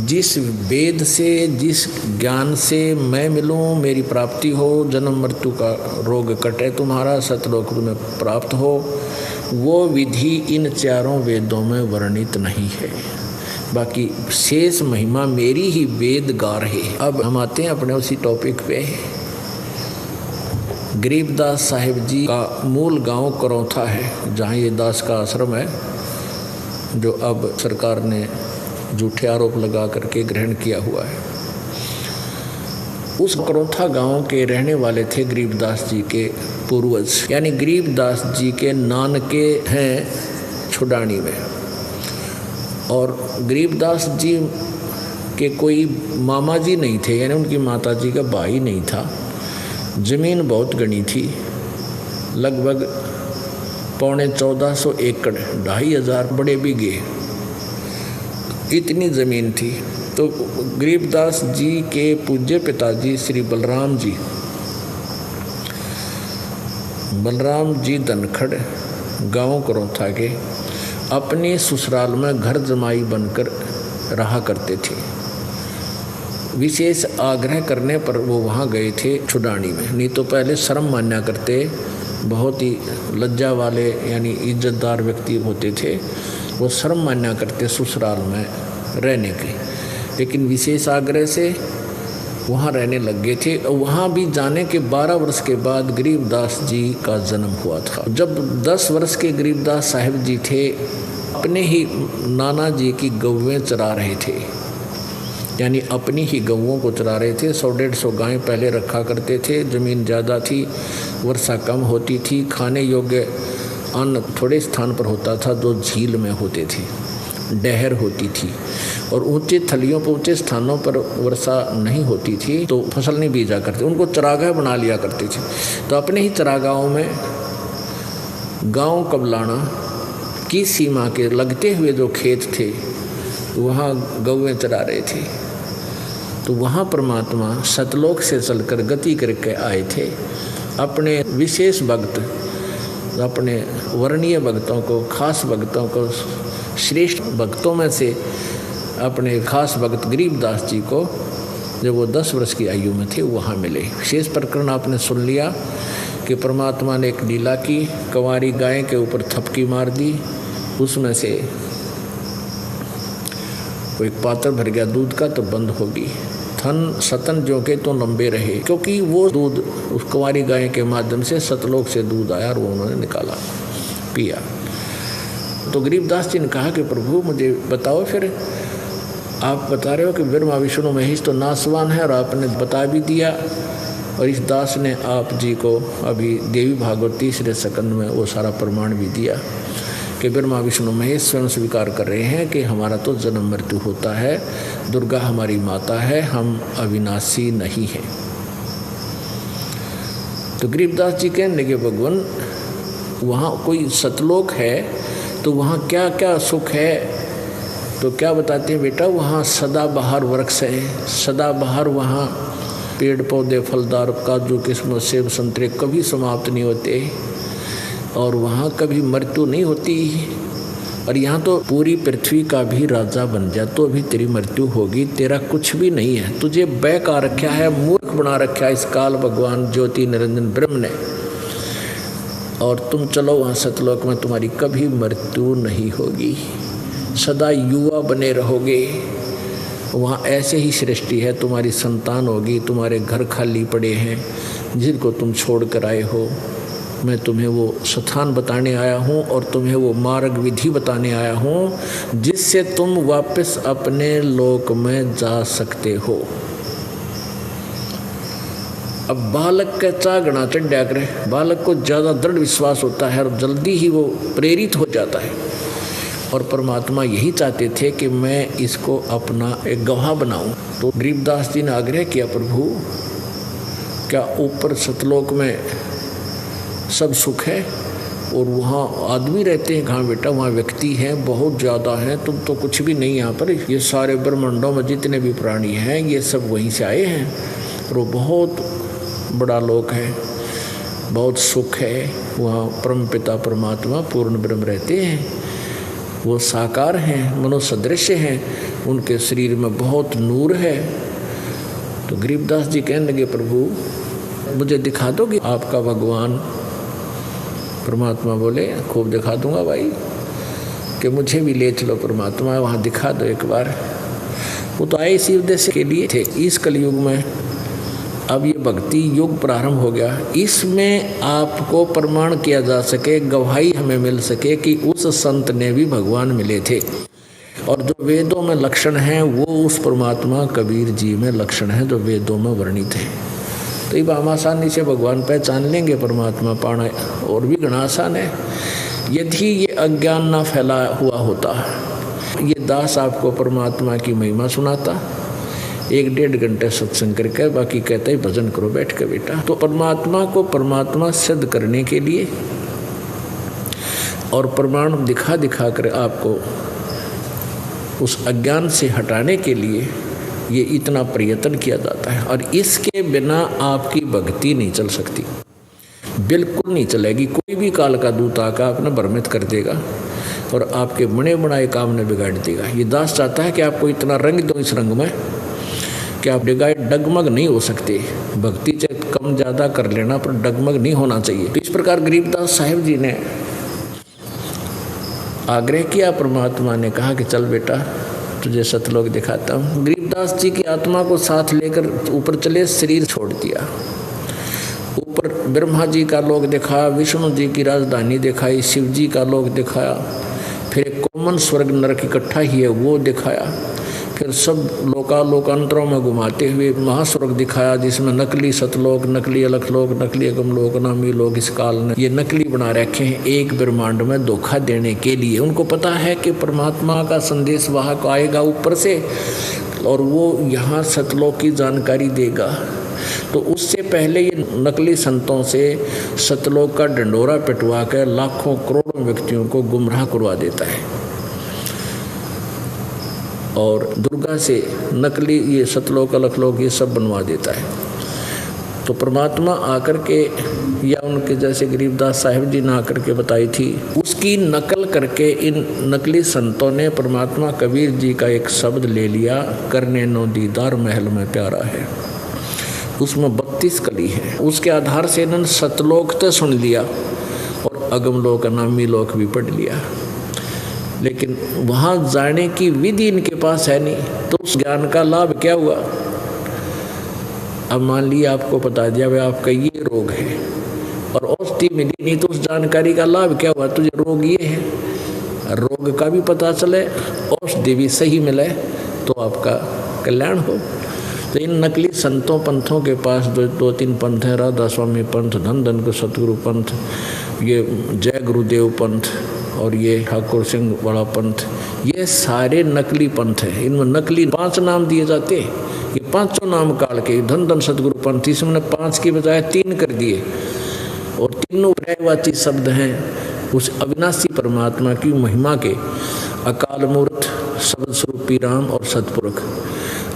जिस वेद से, जिस ज्ञान से मैं मिलूं, मेरी प्राप्ति हो, जन्म मृत्यु का रोग कटे तुम्हारा, सतलोक में प्राप्त हो, वो विधि इन चारों वेदों में वर्णित नहीं है। बाकी शेष महिमा मेरी ही वेद गा रहे हैं। अब हम आते हैं अपने उसी टॉपिक पे। गरीबदास साहिब जी का मूल गांव करौथा है, जहाँ ये दास का आश्रम है, जो अब सरकार ने झूठे आरोप लगा करके ग्रहण किया हुआ है। उस करौथा गांव के रहने वाले थे गरीबदास जी के पूर्वज, यानी गरीबदास जी के नानके हैं छुडानी में। और गरीबदास जी के कोई मामा जी नहीं थे, यानी उनकी माता जी का भाई नहीं था। जमीन बहुत घनी थी, लगभग 1450 एकड़, 2500 बड़े बीघे इतनी ज़मीन थी। तो गरीबदास जी के पूज्य पिताजी श्री बलराम जी धनखड़ गाँव करौथा के अपने ससुराल में घर जमाई बनकर रहा करते थे। विशेष आग्रह करने पर वो वहाँ गए थे छुडानी में, नहीं तो पहले शर्म मान्या करते, बहुत ही लज्जा वाले यानी इज्जतदार व्यक्ति होते थे, वो शर्म मान्या करते ससुराल में रहने के। लेकिन विशेष आग्रह से वहाँ रहने लग गए थे। और वहाँ भी जाने के 12 वर्ष के बाद गरीबदास जी का जन्म हुआ था। जब 10 वर्ष के गरीबदास साहिब जी थे, अपने ही नाना जी की गौवें चरा रहे थे, यानी अपनी ही गौओं को चरा रहे थे। 100-150 गायें पहले रखा करते थे। ज़मीन ज़्यादा थी, वर्षा कम होती थी, खाने योग्य अन्न थोड़े स्थान पर होता था जो झील में होते थे, डहर होती थी, और ऊंचे थलियों पर, ऊंचे स्थानों पर वर्षा नहीं होती थी तो फसल नहीं बीजा करते, उनको चरागाह बना लिया करते थे। तो अपने ही चरागाहों में गांव कबलाना की सीमा के लगते हुए जो खेत थे, वहाँ गौवें चरा रहे थे। तो वहाँ परमात्मा सतलोक से चलकर गति करके आए थे। अपने विशेष भक्त, अपने वर्णीय भक्तों को, खास भक्तों को, श्रेष्ठ भक्तों में से अपने खास भक्त गरीबदास जी को, जब वो 10 वर्ष की आयु में थे, वहाँ मिले। विशेष प्रकरण आपने सुन लिया कि परमात्मा ने एक लीला की, कंवारी गाय के ऊपर थपकी मार दी, उसमें से वो एक पात्र भर गया दूध का, तो बंद होगी। थन सतन जो के तो लंबे रहे, क्योंकि वो दूध उस कुंवारी गाय के माध्यम से सतलोक से दूध आया और वो उन्होंने निकाला, पिया। तो गरीबदास जी ने कहा कि प्रभु मुझे बताओ, फिर आप बता रहे हो कि ब्रह्मा विष्णु महेश तो नासवान है, और आपने बता भी दिया, और इस दास ने आप जी को अभी देवी भागवत 3 स्कंद में वो सारा प्रमाण भी दिया कि ब्रह्मा विष्णु महेश स्वयं स्वीकार कर रहे हैं कि हमारा तो जन्म मृत्यु होता है, दुर्गा हमारी माता है, हम अविनाशी नहीं हैं। तो गरीबदास जी कहने लगे, भगवान वहाँ कोई सतलोक है तो वहाँ क्या क्या सुख है? तो क्या बताते हैं बेटा, वहाँ सदाबहार वृक्ष है, सदाबहार वहाँ पेड़ पौधे फलदार, काजू किस्मत सेब संतरे कभी समाप्त नहीं होते, और वहाँ कभी मृत्यु नहीं होती। और यहाँ तो पूरी पृथ्वी का भी राजा बन जा तो भी तेरी मृत्यु होगी, तेरा कुछ भी नहीं है, तुझे बहका रखा है, मूर्ख बना रखा है इस काल भगवान ज्योति निरंजन ब्रह्म ने, और तुम चलो वहाँ सतलोक में, तुम्हारी कभी मृत्यु नहीं होगी, सदा युवा बने रहोगे। वहाँ ऐसे ही सृष्टि है, तुम्हारी संतान होगी, तुम्हारे घर खाली पड़े हैं जिनको तुम छोड़ कर आए हो। मैं तुम्हें वो स्थान बताने आया हूँ और तुम्हें वो मार्ग विधि बताने आया हूँ जिससे तुम वापस अपने लोक में जा सकते हो। अब बालक का चागना चढ़ा करे, बालक को ज़्यादा दृढ़ विश्वास होता है और जल्दी ही वो प्रेरित हो जाता है, और परमात्मा यही चाहते थे कि मैं इसको अपना एक गवाह बनाऊं। तो गरीबदास जी ने आग्रह किया, प्रभु क्या ऊपर सतलोक में सब सुख है और वहाँ आदमी रहते हैं? कहाँ बेटा, वहाँ व्यक्ति हैं बहुत ज़्यादा हैं, तुम तो कुछ भी नहीं यहाँ पर। ये सारे ब्रह्मांडों में जितने भी प्राणी हैं ये सब वहीं से आए हैं, और वो बहुत बड़ा लोक है, बहुत सुख है, वहाँ परमपिता परमात्मा पूर्ण ब्रह्म रहते हैं। वो साकार हैं, मनोसदृश्य हैं, उनके शरीर में बहुत नूर है। तो गरीबदास जी कहने लगे, प्रभु मुझे दिखा दोगे आपका भगवान? परमात्मा बोले, खूब दिखा दूंगा भाई, कि मुझे भी ले चलो परमात्मा, वहाँ दिखा दो एक बार। वो तो आए इसी उद्देश्य के लिए थे। इस कलयुग में अब ये भक्ति युग प्रारंभ हो गया, इसमें आपको प्रमाण किया जा सके, गवाही हमें मिल सके कि उस संत ने भी भगवान मिले थे, और जो वेदों में लक्षण हैं वो उस परमात्मा कबीर जी में लक्षण हैं जो वेदों में वर्णित हैं। तो ये हम आसानी से भगवान पहचान लेंगे, परमात्मा पाना और भी घना आसान है। यदि ये अज्ञान ना फैला हुआ होता, ये दास आपको परमात्मा की महिमा सुनाता, 1-1.5 घंटे सत्संग करके, बाकी कहते ही भजन करो बैठ के बेटा। तो परमात्मा को परमात्मा सिद्ध करने के लिए और प्रमाण दिखा दिखा कर आपको उस अज्ञान से हटाने के लिए ये इतना प्रयत्न किया जाता है, और इसके बिना आपकी भक्ति नहीं चल सकती, बिल्कुल नहीं चलेगी। कोई भी काल का दूत आकर आपने भ्रमित कर देगा और आपके बने बनाए काम ने बिगाड़ देगा। ये दास चाहता है कि आपको इतना रंग दो इस रंग में कि आप डगमग नहीं हो सकते। भक्ति से कम ज़्यादा कर लेना, पर डगमग नहीं होना चाहिए। तो इस प्रकार गरीबदास साहिब जी ने आग्रह किया, परमात्मा ने कहा कि चल बेटा तुझे सतलोक दिखाता हूँ। गरीबदास जी की आत्मा को साथ लेकर ऊपर चले, शरीर छोड़ दिया। ऊपर ब्रह्मा जी का लोक दिखाया, विष्णु जी की राजधानी दिखाई, शिव जी का लोक दिखाया, फिर एक कॉमन स्वर्ग नरक इकट्ठा ही है वो दिखाया, फिर सब लोकांतरों में घुमाते हुए महास्वर्ग दिखाया, जिसमें नकली सतलोक, नकली अलखलोक, नकली अगमलोक, नामी लोग इस काल ने ये नकली बना रखे हैं एक ब्रह्मांड में धोखा देने के लिए। उनको पता है कि परमात्मा का संदेश वाहक आएगा ऊपर से और वो यहाँ सतलोक की जानकारी देगा। तो उससे पहले ये नकली संतों से सतलोक का डंडोरा पिटवा कर लाखों करोड़ों व्यक्तियों को गुमराह करवा देता है, और दुर्गा से नकली ये सतलोक अलखलोक ये सब बनवा देता है। तो परमात्मा आकर के, या उनके जैसे गरीबदास साहिब जी ने आकर के बताई थी, उसकी नकल करके इन नकली संतों ने परमात्मा कबीर जी का एक शब्द ले लिया, करने नो दीदार महल में प्यारा है। उसमें 32 कली है। उसके आधार से इन्होंने सतलोक तो सुन लिया और अगमलोक नामी लोक भी पढ़ लिया, लेकिन वहाँ जाने की विधि इनके पास है नहीं। तो उस ज्ञान का लाभ क्या हुआ? अब मान लिया आपको बता दिया भाई आपका ये रोग है और औषधि मिली नहीं, तो उस जानकारी का लाभ क्या हुआ? तुझे रोग ये है, रोग का भी पता चले, औषधि भी सही मिले, तो आपका कल्याण हो। तो इन नकली संतों पंथों के पास 2-3 पंथ हैं, राधा स्वामी पंथ, धन धन को सतगुरु पंथ, ये जय गुरुदेव पंथ और ये ठाकुर सिंह वाला पंथ, ये सारे नकली पंथ हैं। इनमें नकली 5 नाम दिए जाते हैं, ये 5 नाम काल के धन धन सतगुरु पंथ, इसमें 5 की बजाय 3 कर दिए, और तीनों पर्यायवाची शब्द हैं उस अविनाशी परमात्मा की महिमा के। अकाल मूर्त, शब्द स्वरूपी राम और सतपुरुष।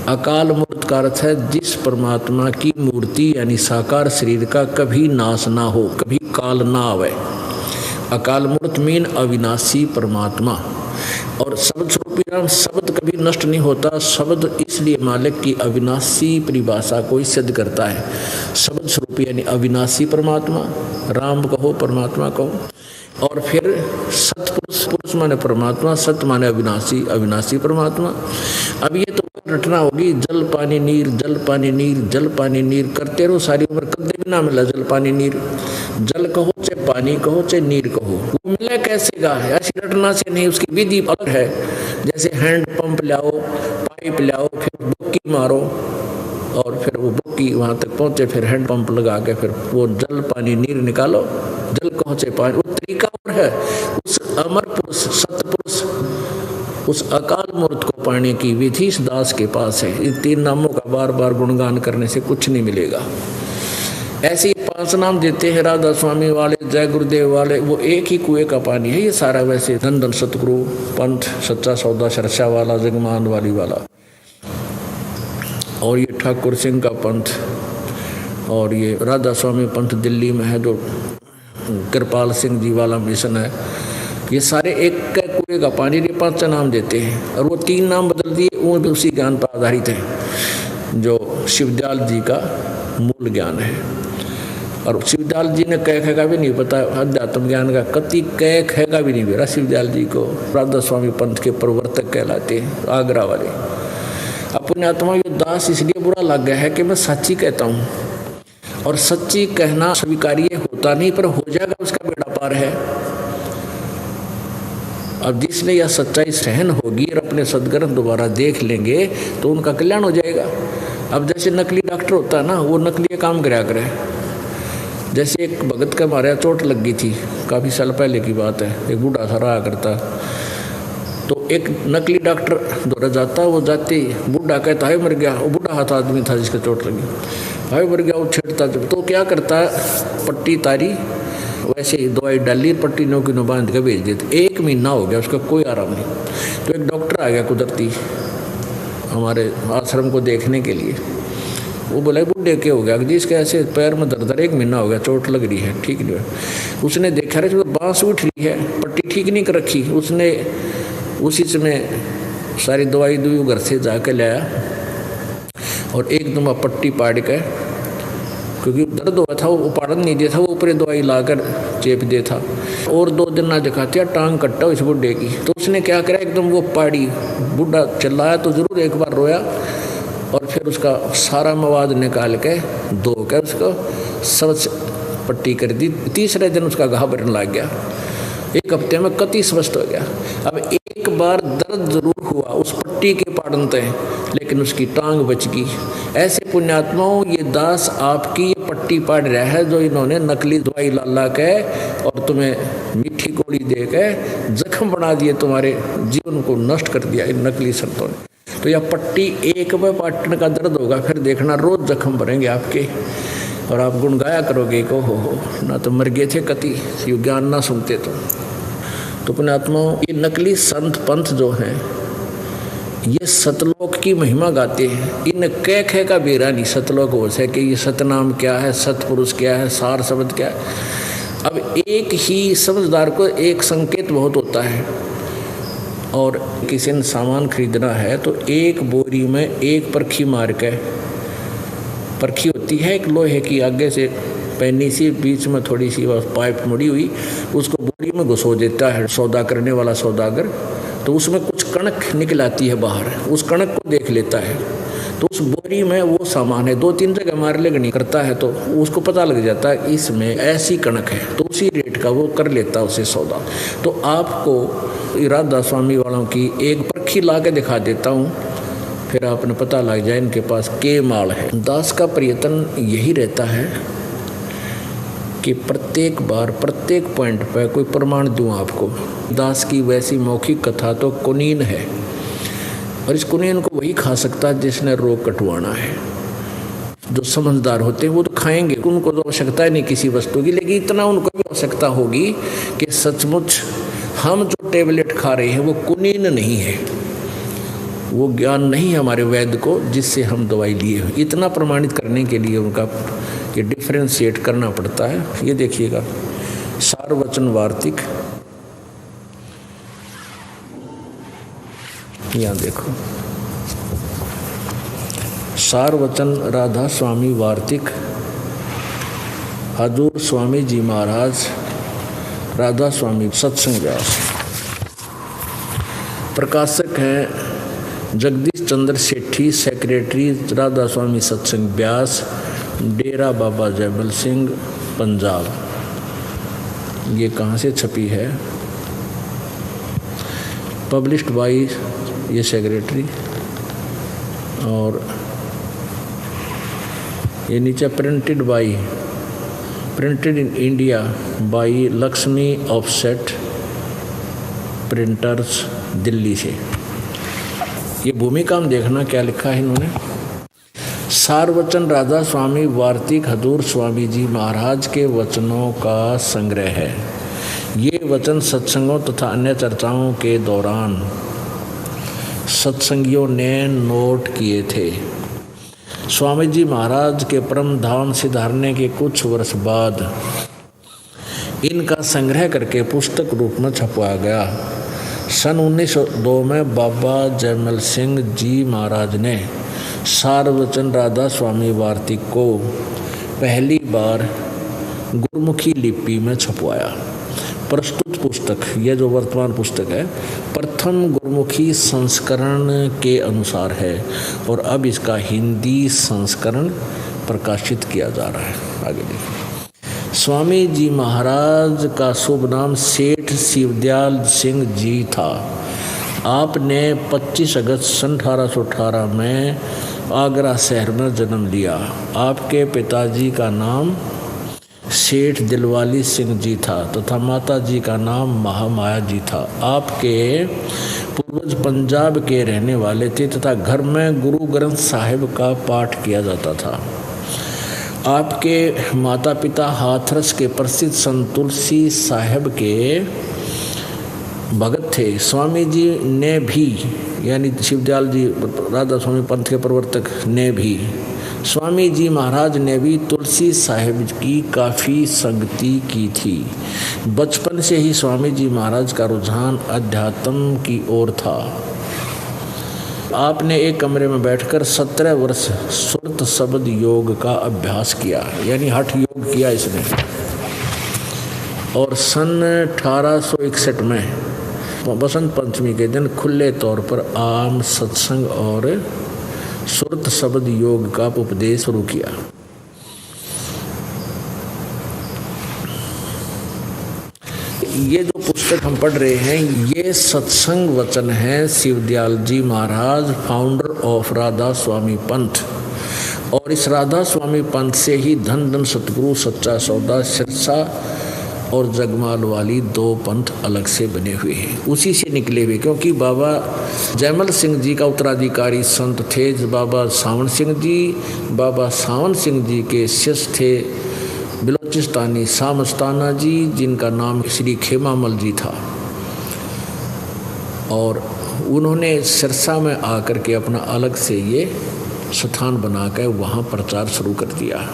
अकाल मूर्त का अर्थ है जिस परमात्मा की मूर्ति यानी साकार शरीर का कभी नाश ना हो, कभी काल ना आवे। अकाल मूर्त मीन अविनाशी परमात्मा। और शब्द स्वरूपी राम, शब्द कभी नष्ट नहीं होता। शब्द इसलिए मालिक की अविनाशी परिभाषा को सिद्ध करता है। शब्द स्वरूपी यानी अविनाशी परमात्मा, राम कहो परमात्मा कहो। और फिर सतपुरुष, पुरुष माने परमात्मा, सत माने अविनाशी, अविनाशी परमात्मा। अब ये तो रटना होगी, जल पानी नीर, जल पानी नीर, जल पानी नीर करते रहो सारी उम्र, कभी भी ना मिला जल पानी नीर। जल कहो चाहे पानी कहो चाहे नीर कहो, वो मिले कैसे गा? ऐसी रटना से नहीं, उसकी विधि अलग है। जैसे हैंड पंप लाओ, पाइप लाओ, फिर बुक्की मारो और फिर वो बुक्की वहाँ तक पहुँचे, फिर हैंड पंप लगा के फिर वो जल पानी नीर निकालो। जल कहो चाहे पानी, वो तरीका और है। उस अमर पुरुष, सतपुरुष, उस अकाल मूर्त को पाने की विधि इस दास के पास है। इन 3 नामों का बार बार गुणगान करने से कुछ नहीं मिलेगा। ऐसे 5 नाम देते हैं राधा स्वामी वाले, जय गुरुदेव वाले, वो एक ही कुएं का पानी है ये सारा। वैसे धन धन सतगुरु पंथ, सच्चा सौदा शरशा वाला, जगमान वाली वाला, और ये ठाकुर सिंह का पंथ, और ये राधा स्वामी पंथ दिल्ली में है जो कृपाल सिंह जी वाला मिशन है। ये सारे एक कुएं का पानी के 5 नाम देते हैं, और वो 3 नाम बदल दिए, वो भी उसी ज्ञान पर आधारित है जो शिवदयाल जी का मूल ज्ञान है। और शिवदयाल जी ने कह का भी नहीं पता, अध्यात्म ज्ञान का कति कह का भी नहीं बेरा। शिवदयाल जी को राधा स्वामी पंथ के प्रवर्तक कहलाते हैं, आगरा वाले। अपने आत्मा ये दास इसलिए बुरा लग गया है कि मैं सच्ची कहता हूँ, और सच्ची कहना स्वीकार्य होता नहीं, पर हो जाएगा उसका बेड़ा पार है। अब जिसने यह सच्चाई सहन होगी और अपने सदग्रंथ दोबारा देख लेंगे तो उनका कल्याण हो जाएगा। अब जैसे नकली डॉक्टर होता है ना, वो नकली काम कराया करे। जैसे एक भगत के मारे चोट लग गई थी, काफ़ी साल पहले की बात है, एक बूढ़ा सा रहा करता, तो एक नकली डॉक्टर दौरा जाता, वो जाते बूढ़ा कहता है मर गया, वो बूढ़ा हाथ आदमी था जिसका चोट लगी, भाई मर गया, वो छेड़ता जब, तो क्या करता है, पट्टी तारी, वैसे ही दवाई डाली, पट्टी नो की नो बांध के भेज देते। 1 महीना हो गया, उसका कोई आराम नहीं। तो एक डॉक्टर आ गया कुदरती हमारे आश्रम को देखने के लिए। वो बोला बूढ़े क्या हो गया जी, इसके ऐसे पैर में दर्द, 1 महीना हो गया, चोट लग रही है, ठीक नहीं है। उसने देखा रहे बांस उठ रही है, पट्टी ठीक नहीं कर रखी। उसने उसी समय सारी दवाई घर से जाके लाया और एकदम पट्टी पाड़ के, क्योंकि दर्द हुआ था, वो उपाड़न नहीं दिया था, वो ऊपर दवाई लाकर चेप दे था। और 2 दिन ना दिखाते टांग कट्टा इस बुढ़े की। तो उसने क्या करा, एकदम वो पाड़ी, बुढ़ा चिल्लाया तो जरूर एक बार रोया, और फिर उसका सारा मवाद निकाल के धो कर उसको सब पट्टी कर दी। तीसरे दिन उसका घाव भरने लग गया, 1 हफ्ते में कति स्वस्थ हो गया। अब एक बार दर्द जरूर हुआ उस पट्टी के पाड़नते, लेकिन उसकी टांग बच गई। ऐसे पुण्यात्माओं, ये दास आपकी ये पट्टी पाड़ रहा है जो इन्होंने नकली दवाई ला के और तुम्हें मीठी गोली दे के जख्म बना दिए, तुम्हारे जीवन को नष्ट कर दिया इन नकली संतों ने। तो यह पट्टी एक बार पाटने का दर्द होगा, फिर देखना रोज जख्म भरेंगे आपके, और आप गुण गाया करोगे को हो ना तो मर गए थे कति, ये ज्ञान ना सुनते तो पुण्यात्माओं, ये नकली संत पंथ जो हैं ये सतलोक की महिमा गाते हैं। इन कह का बेरा नहीं सतलोक हो से कि ये सतनाम क्या है, सतपुरुष क्या है, सार शब्द क्या है। अब एक ही समझदार को एक संकेत बहुत होता है, और किसी ने सामान खरीदना है तो एक बोरी में एक परखी मार के, परखी होती है एक लोहे की, आगे से पैनी सी, बीच में थोड़ी सी पाइप मुड़ी हुई, उसको बोरी में घुसो देता है सौदा करने वाला सौदागर। तो उसमें कुछ कणक निकल आती है बाहर, उस कणक को देख लेता है, तो उस बोरी में वो सामान है। 2-3 जगह मार लेगनी करता है तो उसको पता लग जाता है इसमें ऐसी कणक है, तो उसी रेट का वो कर लेता है उसे सौदा। तो आपको राधा स्वामी वालों की एक परखी ला के दिखा देता हूँ, फिर आपने पता लग जाए इनके पास के माल है। दास का प्रयत्न यही रहता है कि प्रत्येक बार प्रत्येक पॉइंट पर कोई प्रमाण दूं आपको। दास की वैसी मौखिक कथा तो कुनीन है, और इस कुनीन को वही खा सकता है जिसने रोग कटवाना है। जो समझदार होते हैं वो तो खाएंगे, उनको तो आवश्यकता ही नहीं किसी वस्तु की, लेकिन इतना उनको भी आवश्यकता होगी कि सचमुच हम जो टेबलेट खा रहे हैं वो कुनीन नहीं है, वो ज्ञान नहीं है हमारे वैद्य को जिससे हम दवाई लिए हो। इतना प्रमाणित करने के लिए उनका ये डिफ्रेंशिएट करना पड़ता है। ये देखिएगा सारवचन वार्तिक, यहाँ देखो सारवचन राधा स्वामी वार्तिक, हजूर स्वामी जी महाराज, राधा स्वामी सत्संग व्यास। प्रकाशक हैं जगदीश चंद्र सेठी, सेक्रेटरी राधा स्वामी सत्संग व्यास, डेरा बाबा जयबल सिंह, पंजाब। ये कहाँ से छपी है? पब्लिश्ड बाई ये सेक्रेटरी, और ये नीचे printed by, printed in India by Lakshmi offset printers, Delhi से। ये भूमिका में देखना क्या लिखा है इन्होंने। सारवचन राधा स्वामी वार्तिक हजूर स्वामी जी महाराज के वचनों का संग्रह है। ये वचन सत्संगों तथा अन्य चर्चाओं के दौरान सत्संगियों ने नोट किए थे। स्वामी जी महाराज के परम धाम सिधारने के कुछ वर्ष बाद इनका संग्रह करके पुस्तक रूप में छपवाया गया। सन 1902 में बाबा जयमल सिंह जी महाराज ने सारवचन राधा स्वामी वार्तिक को पहली बार गुरमुखी लिपि में छपवाया। प्रस्तुत पुस्तक, यह जो वर्तमान पुस्तक है, प्रथम गुरमुखी संस्करण के अनुसार है और अब इसका हिंदी संस्करण प्रकाशित किया जा रहा है। आगे देखिए। स्वामी जी महाराज का शुभ नाम सेठ शिवदयाल सिंह जी था। आपने 25 अगस्त सन 1818 में आगरा शहर में जन्म लिया। आपके पिताजी का नाम सेठ दिलवाली सिंह जी था तथा माता जी का नाम महामाया जी था। आपके पूर्वज पंजाब के रहने वाले थे तथा घर में गुरु ग्रंथ साहिब का पाठ किया जाता था। आपके माता पिता हाथरस के प्रसिद्ध संत तुलसी साहिब के भगत थे। स्वामी जी ने भी, यानी शिवदयाल जी राधा स्वामी पंथ के प्रवर्तक ने भी, स्वामी जी महाराज ने भी तुलसी साहिब की काफ़ी संगति की थी। बचपन से ही स्वामी जी महाराज का रुझान अध्यात्म की ओर था। आपने एक कमरे में बैठकर 17 वर्ष सुरत शब्द योग का अभ्यास किया, यानी हठ योग किया इसने। और सन 1861 में बसंत पंचमी के दिन खुले तौर पर आम सत्संग और सुरत शब्द योग का उपदेश शुरू किया। ये जो पुस्तक हम पढ़ रहे हैं, ये सत्संग वचन है शिवदयाल जी महाराज, फाउंडर ऑफ राधा स्वामी पंथ। और इस राधा स्वामी पंथ से ही धन धन सतगुरु, सच्चा सौदा, सिरसा और जगमाल वाली 2 पंथ अलग से बने हुए हैं, उसी से निकले हुए। क्योंकि बाबा जयमल सिंह जी का उत्तराधिकारी संत थे बाबा सावन सिंह जी। बाबा सावन सिंह जी के शिष्य थे बिलोचिस्तानी सामस्ताना जी, जिनका नाम श्री खेमामल जी था। और उन्होंने सिरसा में आकर के अपना अलग से ये स्थान बनाकर वहाँ प्रचार शुरू कर दिया।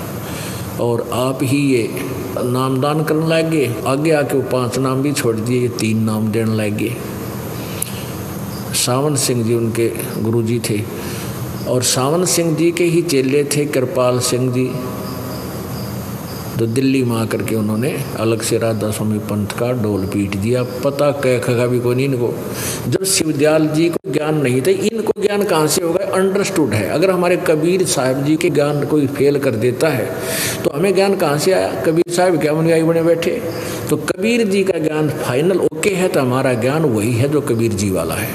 और आप ही ये नामदान करने लगे। आगे आके वो 5 नाम भी छोड़ दिए, 3 नाम देने लगे। सावन सिंह जी उनके गुरुजी थे और सावन सिंह जी के ही चेले थे कृपाल सिंह जी, तो दिल्ली में आकर के उन्होंने अलग से राधा स्वामी पंथ का डोल पीट दिया। पता कह भी कोई नहीं इनको। जब शिवदयाल जी को ज्ञान नहीं था, इनको ज्ञान कहाँ से होगा? अंडरस्टूड है। अगर हमारे कबीर साहब जी के ज्ञान कोई फेल कर देता है तो हमें ज्ञान कहाँ से आया? कबीर साहब क्या अनुयायी बने बैठे। तो कबीर जी का ज्ञान फाइनल ओके है तो हमारा ज्ञान वही है जो कबीर जी वाला है।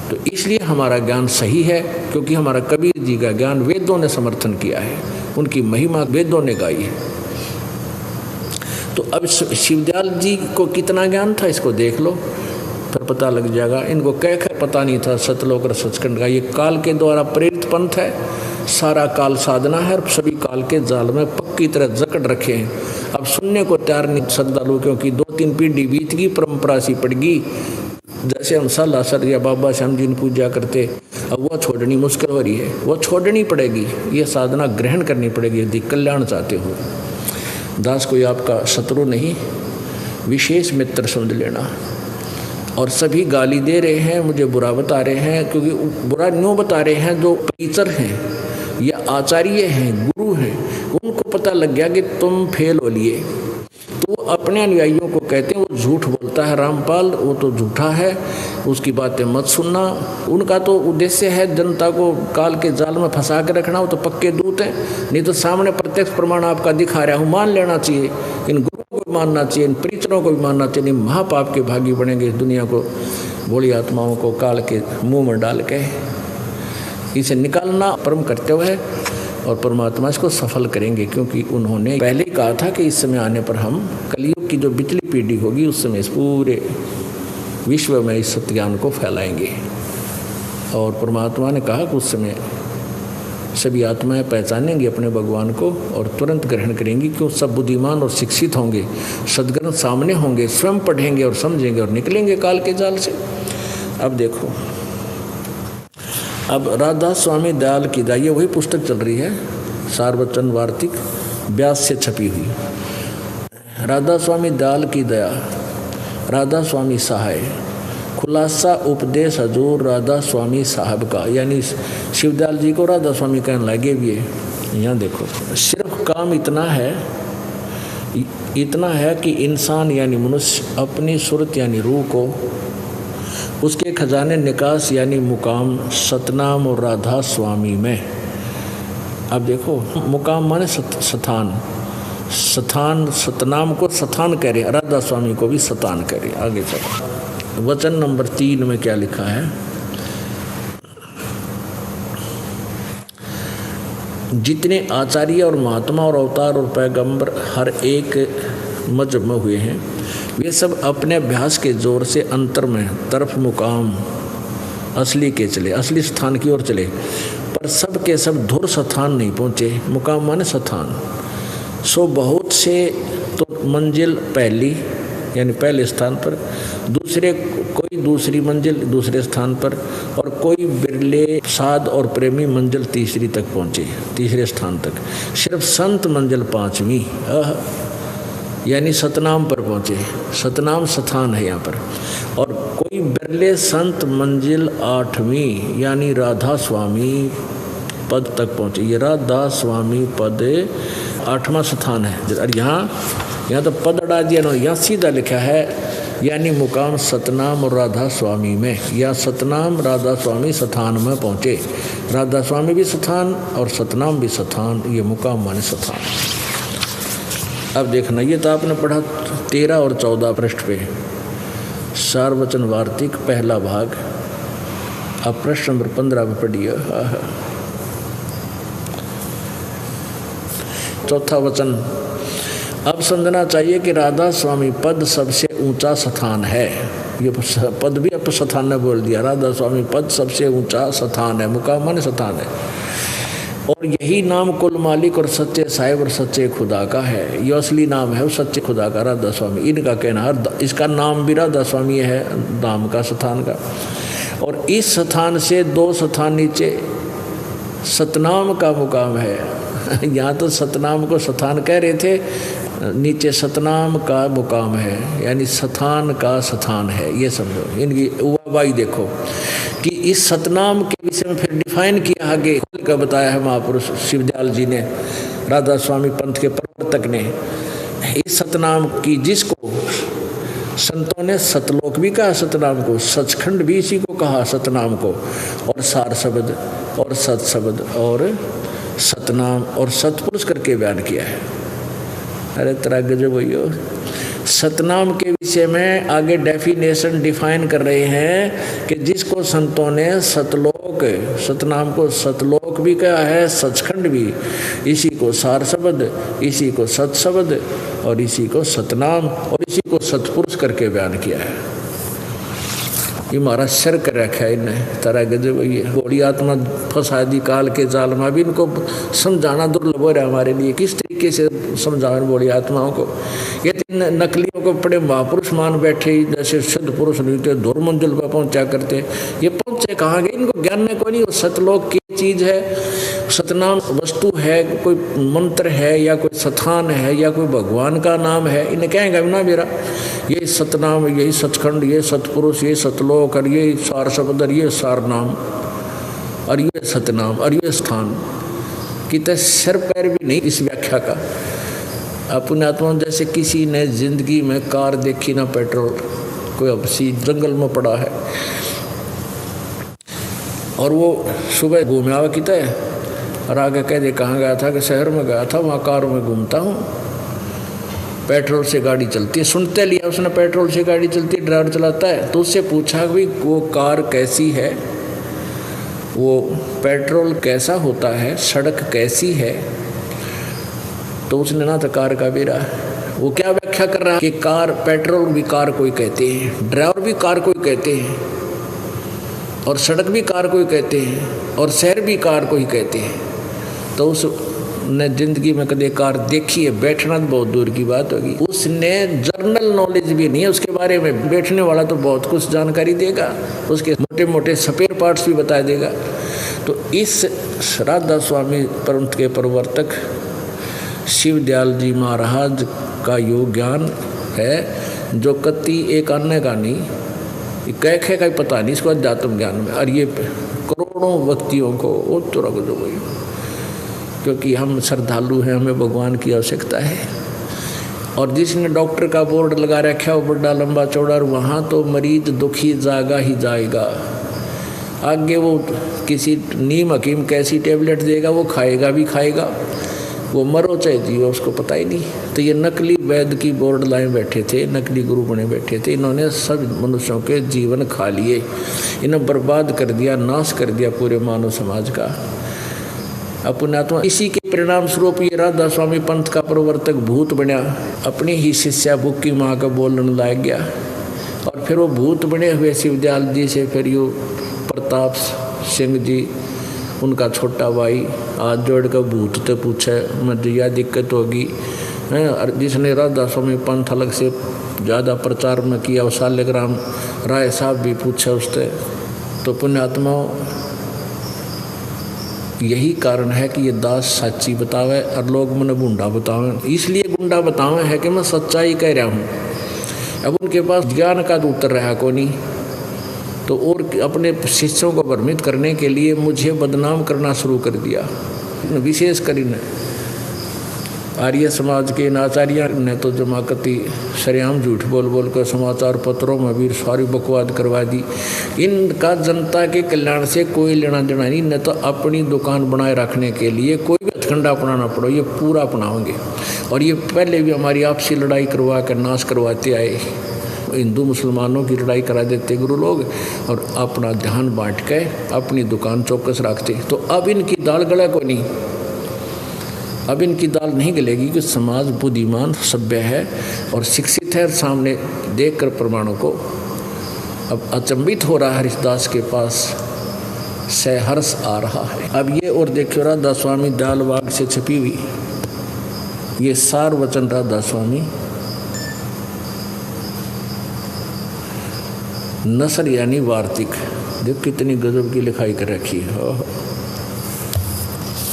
तो इसलिए हमारा ज्ञान सही है, क्योंकि हमारा कबीर जी का ज्ञान वेदों ने समर्थन किया है, उनकी महिमा वेदों ने गाई है। तो अब शिवदयाल जी को कितना ज्ञान था इसको देख लो, फिर पता लग जाएगा। इनको कह पता नहीं था सतलोक और सचखंड का। ये काल के द्वारा प्रेरित पंथ है, सारा काल साधना है और सभी काल के जाल में पक्की तरह जकड़ रखे हैं। अब सुनने को तैयार नहीं श्रद्धालु, क्योंकि 2-3 पीढ़ी बीत गई, परंपरा सी पड़ गई। जैसे हम सालासर या बाबा श्याम जी ने पूजा करते, अब वो छोड़नी मुश्किल हो रही है, वो छोड़नी पड़ेगी। ये साधना ग्रहण करनी पड़ेगी यदि कल्याण चाहते हो। दास कोई आपका शत्रु नहीं, विशेष मित्र समझ लेना। और सभी गाली दे रहे हैं, मुझे बुरा बता रहे हैं, क्योंकि बुरा न्यों बता रहे हैं जो टीचर हैं या आचार्य हैं, गुरु हैं, उनको पता लग गया कि तुम फेल हो लिए, तो वो अपने अनुयायियों को कहते हैं वो झूठ बोलता है रामपाल, वो तो झूठा है, उसकी बातें मत सुनना। उनका तो उद्देश्य है जनता को काल के जाल में फंसा के रखना, वो तो पक्के दूत हैं। नहीं तो सामने प्रत्यक्ष प्रमाण आपका दिखा रहा हूँ, मान लेना चाहिए। इन गुरुओं को मानना चाहिए, इन प्रीचरों को भी मानना चाहिए। नहीं महापाप के भागी बनेंगे, दुनिया को भोली आत्माओं को काल के मुँह में डाल के इसे निकालना परम कर्तव्य है और परमात्मा इसको सफल करेंगे, क्योंकि उन्होंने पहले ही कहा था कि इस समय आने पर हम कलयुग की जो बिचली पीढ़ी होगी उस समय इस पूरे विश्व में इस सत्य ज्ञान को फैलाएंगे। और परमात्मा ने कहा कि उस समय सभी आत्माएं पहचानेंगी अपने भगवान को और तुरंत ग्रहण करेंगी, क्यों सब बुद्धिमान और शिक्षित होंगे, सद्ग्रंथ सामने होंगे, स्वयं पढ़ेंगे और समझेंगे और निकलेंगे काल के जाल से। अब देखो, अब राधा स्वामी दयाल की दाई वही पुस्तक चल रही है, सारवचन वार्तिक, व्यास से छपी हुई। राधा स्वामी दयाल की दया, राधा स्वामी सहाय, खुलासा उपदेश हजूर राधा स्वामी साहब का, यानी शिवदयाल जी को राधा स्वामी कहने लगे भी है। यहाँ देखो, सिर्फ काम इतना है कि इंसान यानी मनुष्य अपनी सूरत यानी रूह को उसके खजाने निकास यानी मुकाम सतनाम और राधा स्वामी में। अब देखो, मुकाम माने स्थान, सतनाम को सतान कह रहे, राधा स्वामी को भी सतान कह रहे। आगे चलो, वचन नंबर 3 में क्या लिखा है, जितने आचार्य और महात्मा और अवतार और पैगंबर हर एक मजहब में हुए हैं, वे सब अपने अभ्यास के जोर से अंतर में तरफ मुकाम असली के चले, असली स्थान की ओर चले, पर सब के सब धुर स्थान नहीं पहुँचे। मुकाम माने स्थान। सो बहुत से तो मंजिल पहली यानी पहले स्थान पर, दूसरे कोई दूसरी मंजिल दूसरे स्थान पर, और कोई बिरले साध और प्रेमी मंजिल तीसरी तक पहुँचे, तीसरे स्थान तक। सिर्फ संत मंजिल 5वीं यानी सतनाम पर पहुँचे। सतनाम स्थान है यहाँ पर। और कोई बिरले संत मंजिल 8वीं यानी राधा स्वामी पद तक पहुँचे। ये राधा स्वामी पद 8वां स्थान है। और यहाँ तो पद अड़ा दिया ना, यहाँ सीधा लिखा है यानी मुकाम सतनाम और राधा स्वामी में, या सतनाम राधा स्वामी स्थान में पहुँचे। राधा स्वामी भी स्थान और सतनाम भी स्थान, ये मुकाम माने स्थान। अब देखना, ये तो आपने पढ़ा 13 और 14 पृष्ठ पे, सारवचन वार्तिक पहला भाग। अब प्रश्न नंबर 15 में पढ़िए। चौथा वचन, अब समझना चाहिए कि राधा स्वामी पद सबसे ऊंचा स्थान है। ये पद भी अब स्थान ने बोल दिया, राधा स्वामी पद सबसे ऊंचा स्थान है, मुकाम माने स्थान है। और यही नाम कुल मालिक और सच्चे साहिब और सच्चे खुदा का है। ये असली नाम है वो सच्चे खुदा का, राधा स्वामी। इनका कहना है, इसका नाम भी राधा स्वामी है, धाम का, स्थान का। और इस स्थान से 2 स्थान नीचे सतनाम का मुकाम है। यहाँ तो सतनाम को स्थान कह रहे थे, नीचे सतनाम का मुकाम है, यानी स्थान का स्थान है। ये समझो, इनकी वाई देखो कि इस सतनाम के विषय में फिर डिफाइन किया, आगे खुल कर बताया है महापुरुष शिवदयाल जी ने, राधा स्वामी पंथ के प्रवर्तक ने। इस सतनाम की, जिसको संतों ने सतलोक भी कहा सतनाम को, सचखंड भी इसी को कहा सतनाम को, और सार शब्द और सत शब्द और सतनाम और सतपुरुष करके बयान किया है। अरे तेरा गजब भैया, सतनाम के विषय में आगे डेफिनेशन डिफाइन कर रहे हैं कि जिसको संतों ने सतलोक, सतनाम को सतलोक भी कहा है, सचखंड भी, इसी को सार शब्द, इसी को सत शब्द और इसी को सतनाम और इसी को सतपुरुष करके बयान किया है। ये हमारा सर कर रखा है इन्हें, तारा गजब। ये बड़ी आत्मा फसादी काल के जाल में भी इनको समझाना दुर्लभ हो रहा है हमारे लिए। किस तरीके से समझाएं बड़ी आत्माओं को। ये नकलियों को बड़े महापुरुष मान बैठे, जैसे सिद्ध पुरुष नहीं थे, धुर मंजिल पर पहुंचा करते। ये पहुंचे कहाँ गए, इनको ज्ञान में कोई नहीं। वो सतलोक की चीज़ है, सतनाम वस्तु है, कोई मंत्र है या कोई स्थान है या कोई भगवान का नाम है। इन्हें कहेंगे ना मेरा ये सतनाम, यही सचखंड, ये सतपुरुष, ये सतलोक और ये सार शब्द और ये सार नाम और ये सतनाम और ये स्थान की तो सिर पैर भी नहीं इस व्याख्या का। अपने आत्मा जैसे किसी ने जिंदगी में कार देखी ना पेट्रोल, कोई अपसी जंगल में पड़ा है और वो सुबह घूमे आवा की तय और आगे कह दे कहाँ गया था कि शहर में गया था, वहाँ कार में घूमता हूँ, पेट्रोल से गाड़ी चलती है। सुनते लिया उसने पेट्रोल से गाड़ी चलती है, ड्राइवर चलाता है। तो उससे पूछा भी वो कार कैसी है, वो पेट्रोल कैसा होता है, सड़क कैसी है। तो उसने ना तो कार का बेरा, वो क्या व्याख्या कर रहा है कि कार, पेट्रोल भी कार कोई कहते हैं, ड्राइवर भी कार कोई कहते हैं, और सड़क भी कार कोई कहते हैं, और शहर भी कार कोई कहते हैं। तो उसने जिंदगी में कभी कार देखी है, बैठना तो बहुत दूर की बात होगी। उसने जर्नल नॉलेज भी नहीं है उसके बारे में। बैठने वाला तो बहुत कुछ जानकारी देगा, उसके मोटे मोटे स्पेयर पार्ट्स भी बता देगा। तो इस राधा स्वामी पंथ के प्रवर्तक शिवदयाल जी महाराज का योग ज्ञान है जो कति एक अन्य का नहीं, कह का पता नहीं इसको अध्यात्म ज्ञान में। और ये करोड़ों व्यक्तियों को वो तो रख दो भाई, क्योंकि हम श्रद्धालु हैं, हमें भगवान की आवश्यकता है। और जिसने डॉक्टर का बोर्ड लगा रखा है वो बड़ा लंबा चौड़ा, और वहाँ तो मरीज दुखी जागा ही जाएगा। आगे वो किसी नीम हकीम कैसी टेबलेट देगा वो खाएगा भी खाएगा, वो मरो चाहे जियो उसको पता ही नहीं। तो ये नकली वैद्य की बोर्ड लाए बैठे थे, नकली गुरु बने बैठे थे, इन्होंने सब मनुष्यों के जीवन खा लिए, इन्हें बर्बाद कर दिया, नाश कर दिया पूरे मानव समाज का। पुण्यात्मा इसी के परिणाम स्वरूप ये राधा स्वामी पंथ का प्रवर्तक भूत बना, अपनी ही शिष्या बुक्की माँ का बोलने लग गया। और फिर वो भूत बने हुए शिवदयाल जी से फिर यो प्रताप सिंह जी उनका छोटा भाई हाथ जोड़ कर भूत तो पूछे मुझे यह दिक्कत होगी हैं। और जिसने राधा स्वामी पंथ अलग से ज़्यादा प्रचार में किया वो शालिग्राम राय साहब भी पूछे उससे। तो पुण्यात्माओं यही कारण है कि ये दास सच्ची बतावे और लोग मैंने गुंडा बतावे, इसलिए गुंडा बतावे है कि मैं सच्चाई कह रहा हूँ। अब उनके पास ज्ञान का तो उत्तर रहा को नहीं, तो और अपने शिष्यों को भ्रमित करने के लिए मुझे बदनाम करना शुरू कर दिया। विशेष कर आर्य समाज के इन आचार्य ने तो जमाकती सरेआम झूठ बोल बोल कर समाचार पत्रों में भी सारी बकवाद करवा दी। इनका जनता के कल्याण से कोई लेना देना नहीं, न तो अपनी दुकान बनाए रखने के लिए कोई भी हथकंडा अपनाना पड़ो ये पूरा अपनाओगे। और ये पहले भी हमारी आपसी लड़ाई करवा कर नाश करवाते आए, हिंदू मुसलमानों की लड़ाई करा देते गुरु लोग और अपना ध्यान बांट के अपनी दुकान चौकस रखते। तो अब इनकी दाल गला को नहीं, अब इनकी दाल नहीं गलेगी कि समाज बुद्धिमान सभ्य है और शिक्षित है। सामने देखकर प्रमाणों को अब अचंभित हो रहा है, हरिदास के पास सहर्ष आ रहा है। अब ये और देखियो राधा स्वामी दालबाग से छपी हुई ये सार वचन राधा स्वामी नसर यानी वार्तिक, देख कितनी गजब की लिखाई कर रखी है।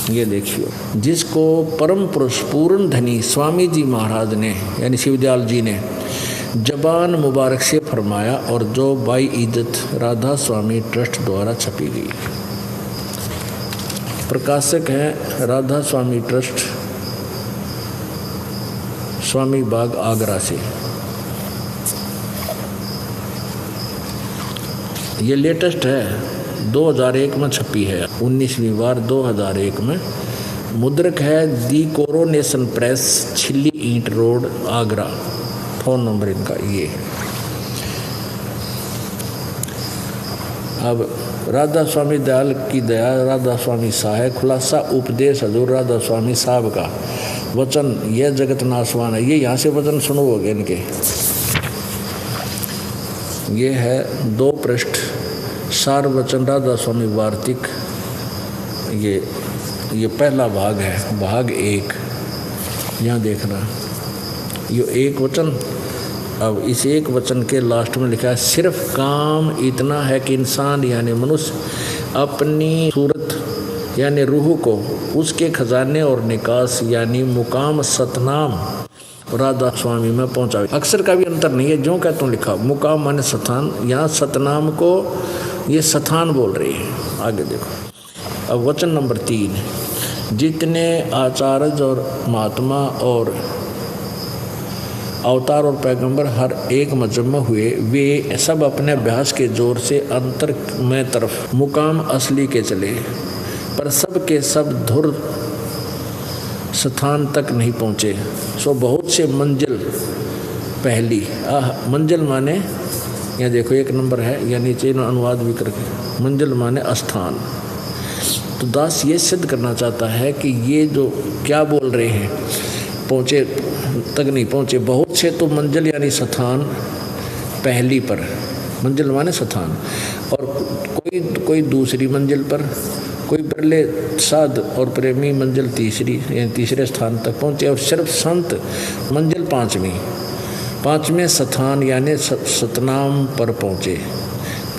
ये देखियो, जिसको परम पुरुष पूर्ण धनी स्वामी जी महाराज ने यानी शिवदयाल जी ने जबान मुबारक से फरमाया और जो बाई इज्जत राधा स्वामी ट्रस्ट द्वारा छपी गई। प्रकाशक हैं राधा स्वामी ट्रस्ट, स्वामी बाग आगरा से। ये लेटेस्ट है, 2001 में छपी है, 19वीं बार 2001 में। मुद्रक है दी कोरोनेशन प्रेस, छिल्ली ईंट रोड, आगरा। फ़ोन नंबर इनका ये है। अब राधा स्वामी दयाल की दया राधा स्वामी साहब खुलासा उपदेश हजूर राधा स्वामी साहब का वचन यह जगत नासवान है। ये यहाँ से वचन सुनोगे इनके, ये है 2 पृष्ठ सार वचन राधा स्वामी वार्तिक। ये पहला भाग है, भाग 1 यहाँ देखना, ये एक वचन। अब इस एक वचन के लास्ट में लिखा है सिर्फ काम इतना है कि इंसान यानी मनुष्य अपनी सूरत यानी रूह को उसके खजाने और निकास यानी मुकाम सतनाम राधा स्वामी में पहुँचावे। अक्षर का भी अंतर नहीं है, जो कहता हूँ लिखा, मुकाम माने स्थान, यहाँ सतनाम को ये स्थान बोल रही है। आगे देखो, अब वचन नंबर 3, जितने आचार्य और महात्मा और अवतार और पैगंबर हर एक मजहब में हुए, वे सब अपने अभ्यास के जोर से अंतर में तरफ मुकाम असली के चले, पर सब के सब धुर स्थान तक नहीं पहुँचे। सो बहुत से मंजिल पहली मंजिल माने यहाँ देखो 1 नंबर है, या नीचे अनुवाद भी करके मंजिल माने स्थान। तो दास ये सिद्ध करना चाहता है कि ये जो क्या बोल रहे हैं पहुँचे तक नहीं पहुँचे, बहुत से तो मंजिल यानी स्थान पहली पर, मंजिल माने स्थान, और कोई दूसरी मंजिल पर, कोई बिरले साध और प्रेमी मंजिल तीसरी यानी तीसरे स्थान तक पहुँचे, और सिर्फ संत मंजिल 5वें स्थान यानी सतनाम पर पहुँचे।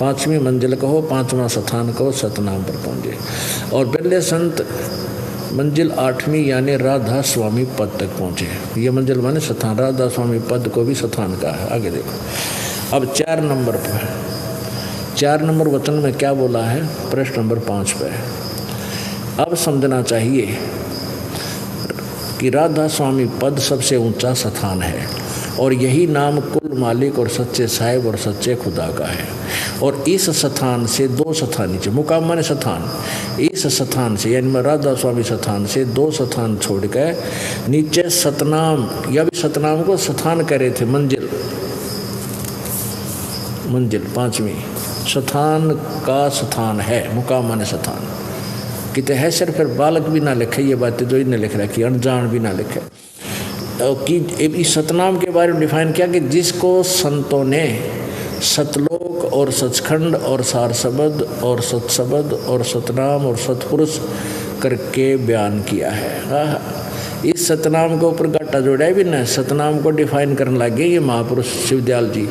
5वीं मंजिल कहो, 5वां स्थान कहो, सतनाम पर पहुँचे। और बिरले संत मंजिल 8वीं यानी राधा स्वामी पद तक पहुँचे। ये मंजिल माने स्थान, राधा स्वामी पद को भी स्थान का है। आगे देखो अब 4 नंबर पर, 4 नंबर वचन में क्या बोला है, प्रश्न नंबर 5 पे। अब समझना चाहिए कि राधा स्वामी पद सबसे ऊंचा स्थान है और यही नाम कुल मालिक और सच्चे साहिब और सच्चे खुदा का है। और इस स्थान से 2 स्थान नीचे, मुकाम माने स्थान, इस स्थान से यानी राधा स्वामी स्थान से 2 स्थान छोड़ कर नीचे सतनाम, या भी सतनाम को स्थान कह रहे थे, मंजिल, मंजिल 5वीं स्थान का स्थान है, मुकाम माने स्थान। कितने है सर, फिर बालक भी ना लिखे ये बातें जो इन्हें लिख रखी, अनजान भी ना लिखे। कि इस सतनाम के बारे में डिफाइन किया कि जिसको संतों ने सतलोक और सचखंड और सार शब्द और सतशब्द और सतनाम और सतपुरुष करके बयान किया है। इस सतनाम के ऊपर घाटा जोड़ा भी ना, सतनाम को डिफाइन करने लगे ये महापुरुष शिवदयाल जी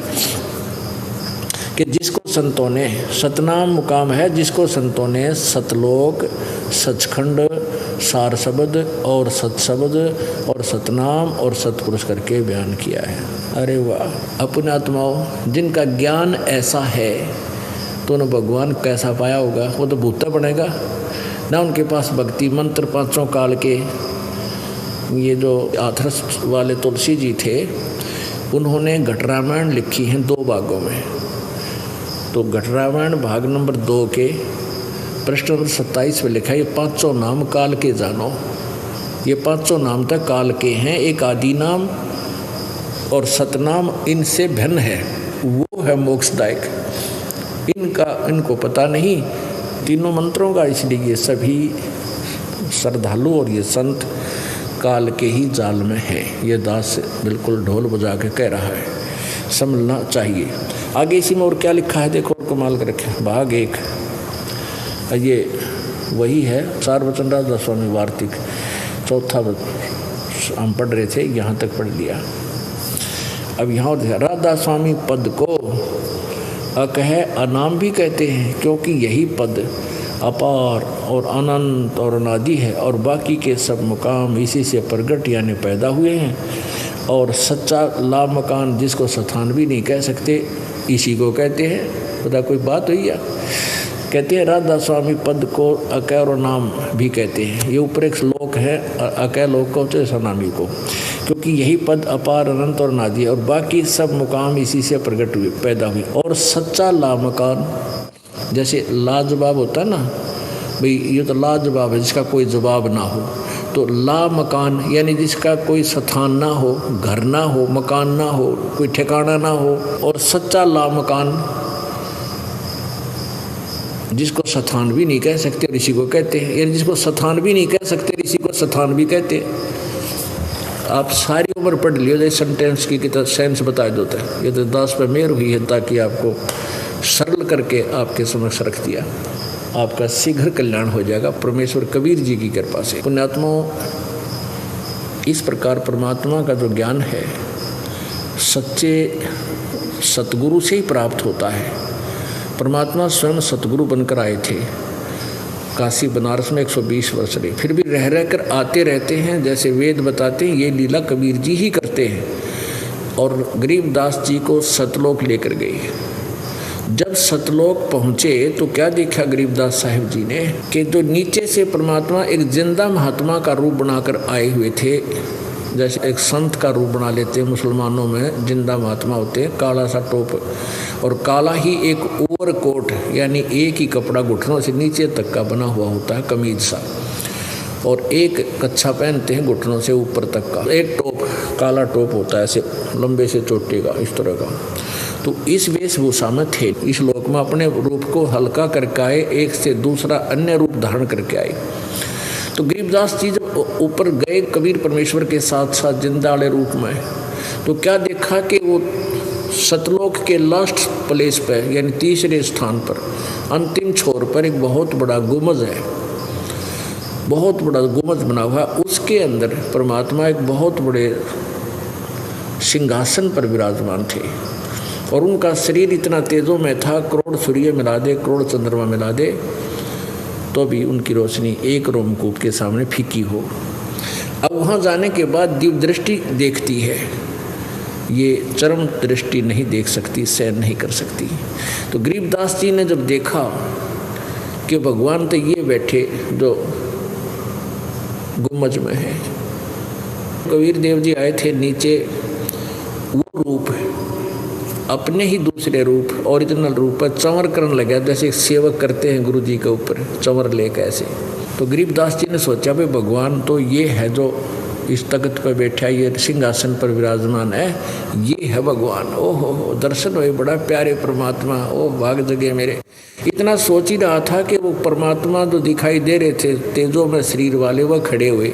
कि जिसको संतों ने, सतनाम मुकाम है जिसको संतों ने सतलोक, सचखंड, सार शब्द और सतशब्द और सतनाम और सतपुरुष करके बयान किया है। अरे वाह, अपने आत्माओं जिनका ज्ञान ऐसा है तो उन्हें भगवान कैसा पाया होगा, वो तो भूता बनेगा ना। उनके पास भक्ति मंत्र 5 काल के, ये जो आथर्स वाले तुलसी जी थे उन्होंने घट रामायण लिखी हैं 2 भागों में। तो घट रामायण भाग नंबर 2 के प्रश्न नंबर 27 में लिखा है, ये 500 नाम काल के जानो। ये 500 नाम तक काल के हैं, एक आदि नाम और सतनाम इनसे भिन्न है, वो है मोक्षदायक। इनको पता नहीं तीनों मंत्रों का, इसलिए ये सभी श्रद्धालु और ये संत काल के ही जाल में है। ये दास बिल्कुल ढोल बजा के कह रहा है, समझना चाहिए। आगे इसी में और क्या लिखा है देखो, और कमाल कर रखे, भाग 1 ये वही है, 4 वचन राधा स्वामी वार्तिक, 4था हम पढ़ रहे थे, यहाँ तक पढ़ लिया। अब यहाँ राधा स्वामी पद को अकह अनाम भी कहते हैं, क्योंकि यही पद अपार और अनंत और अनादि है और बाकी के सब मुकाम इसी से प्रगट यानी पैदा हुए हैं। और सच्चा ला मकान जिसको स्थान भी नहीं कह सकते, इसी को कहते हैं। पता कोई बात हुई है, कहते हैं राधा स्वामी पद को अकह और नाम भी कहते हैं। ये ऊपर एक श्लोक है, अकह लोक को सनामी को, क्योंकि यही पद अपार अनंत और अनादि है और बाकी सब मुकाम इसी से प्रकट हुए पैदा हुए। और सच्चा ला मकान, जैसे लाजवाब होता है ना भाई, ये तो लाजवाब है जिसका कोई जवाब ना हो, तो ला मकान यानी जिसका कोई स्थान ना हो, घर ना हो, मकान ना हो, कोई ठिकाना ना हो। और सच्चा ला मकान जिसको स्थान भी नहीं कह सकते ऋषि को कहते हैं, यानी जिसको स्थान भी नहीं कह सकते ऋषि को स्थान भी कहते हैं। आप सारी उम्र पढ़ लियो, जैसे सेंटेंस की किताब सेंस बता देता है। ये तो दास पे मेहर हुई है ताकि आपको सरल करके आपके समक्ष रख दिया। आपका शीघ्र कल्याण हो जाएगा परमेश्वर कबीर जी की कृपा से। पुण्यात्माओं, इस प्रकार परमात्मा का जो ज्ञान है सच्चे सतगुरु से ही प्राप्त होता है। परमात्मा स्वयं सतगुरु बनकर आए थे, काशी बनारस में 120 वर्ष रहे, फिर भी रह रहकर आते रहते हैं। जैसे वेद बताते हैं ये लीला कबीर जी ही करते हैं। और गरीबदास जी को सतलोक लेकर गए। जब सतलोक पहुँचे तो क्या देखा गरीबदास साहिब जी ने कि जो नीचे से परमात्मा एक जिंदा महात्मा का रूप बनाकर आए हुए थे, जैसे एक संत का रूप बना लेते हैं मुसलमानों में, जिंदा महात्मा होते हैं, काला सा टोप और काला ही एक ओवरकोट यानी एक ही कपड़ा घुटनों से नीचे तक का बना हुआ होता है, कमीज सा, और एक कच्छा पहनते हैं घुटनों से ऊपर तक का, एक टोप काला टोप होता है ऐसे लंबे से चोटी का, इस तरह का। तो इस वेशभूषा में थे, इस लोक में अपने रूप को हल्का करके आए, एक से दूसरा अन्य रूप धारण करके आए। तो गरीबदास जी जब ऊपर गए कबीर परमेश्वर के साथ साथ जिंदा वाले रूप में, तो क्या देखा कि वो सतलोक के लास्ट प्लेस पर यानी तीसरे स्थान पर अंतिम छोर पर एक बहुत बड़ा गुंबद है, बहुत बड़ा गुंबद बना हुआ। उसके अंदर परमात्मा एक बहुत बड़े सिंहासन पर विराजमान थे और उनका शरीर इतना तेजों में था, करोड़ सूर्य मिला दे, करोड़ चंद्रमा मिला दे, तो भी उनकी रोशनी एक रोमकूप के सामने फीकी हो। अब वहाँ जाने के बाद दिव्य दृष्टि देखती है, ये चरम दृष्टि नहीं देख सकती, सहन नहीं कर सकती। तो गरीबदास जी ने जब देखा कि भगवान तो ये बैठे जो गुम्बज में है, कबीर देव जी आए थे नीचे, वो रूप अपने ही दूसरे रूप ओरिजिनल रूप पर चंवर करने लगा, जैसे सेवक करते हैं गुरु जी के ऊपर चंवर लेकर ऐसे। तो गरीबदास जी ने सोचा भाई भगवान तो ये है जो इस तख्त पर बैठा, ये सिंहासन पर विराजमान है, ये है भगवान। ओहो दर्शन हुए, बड़ा प्यारे परमात्मा, ओ भाग जगे मेरे। इतना सोच ही रहा था कि वो परमात्मा जो दिखाई दे रहे थे तेजों में शरीर वाले, वह खड़े हुए,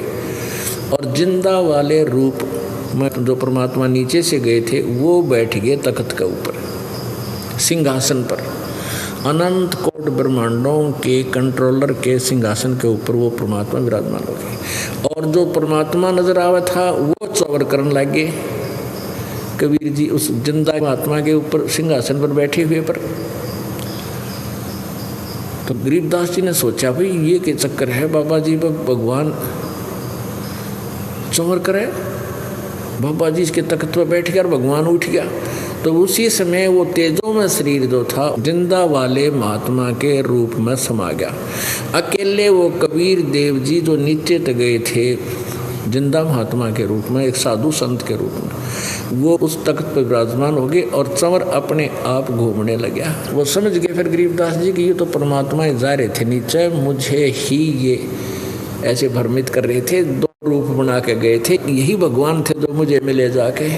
और जिंदा वाले रूप में जो परमात्मा नीचे से गए थे वो बैठ गए तख्त के ऊपर सिंहासन पर। अनंत कोट ब्रह्मांडों के कंट्रोलर के सिंहासन के ऊपर वो परमात्मा विराजमान हो गए, और जो परमात्मा नजर आवा था वो चौवर करने लगे। कबीर जी उस जिंदा महात्मा के ऊपर सिंहासन पर बैठे हुए पर। तो गरीबदास जी ने सोचा भाई ये क्या चक्कर है, बाबा जी भगवान चौवर करे, बाबा जी इसके तख्त पर बैठ गया और भगवान उठ गया। तो उसी समय वो तेजों में शरीर जो था जिंदा वाले महात्मा के रूप में समा गया। अकेले वो कबीर देव जी जो नीचे तक गए थे जिंदा महात्मा के रूप में, एक साधु संत के रूप में, वो उस तख्त पर विराजमान हो गए और चंवर अपने आप घूमने लगा। वो समझ गए फिर गरीबदास जी कि ये तो परमात्मा जा रहे थे नीचे, मुझे ही ये ऐसे भ्रमित कर रहे थे, दो रूप बना के गए थे, यही भगवान थे जो मुझे मिले जाके।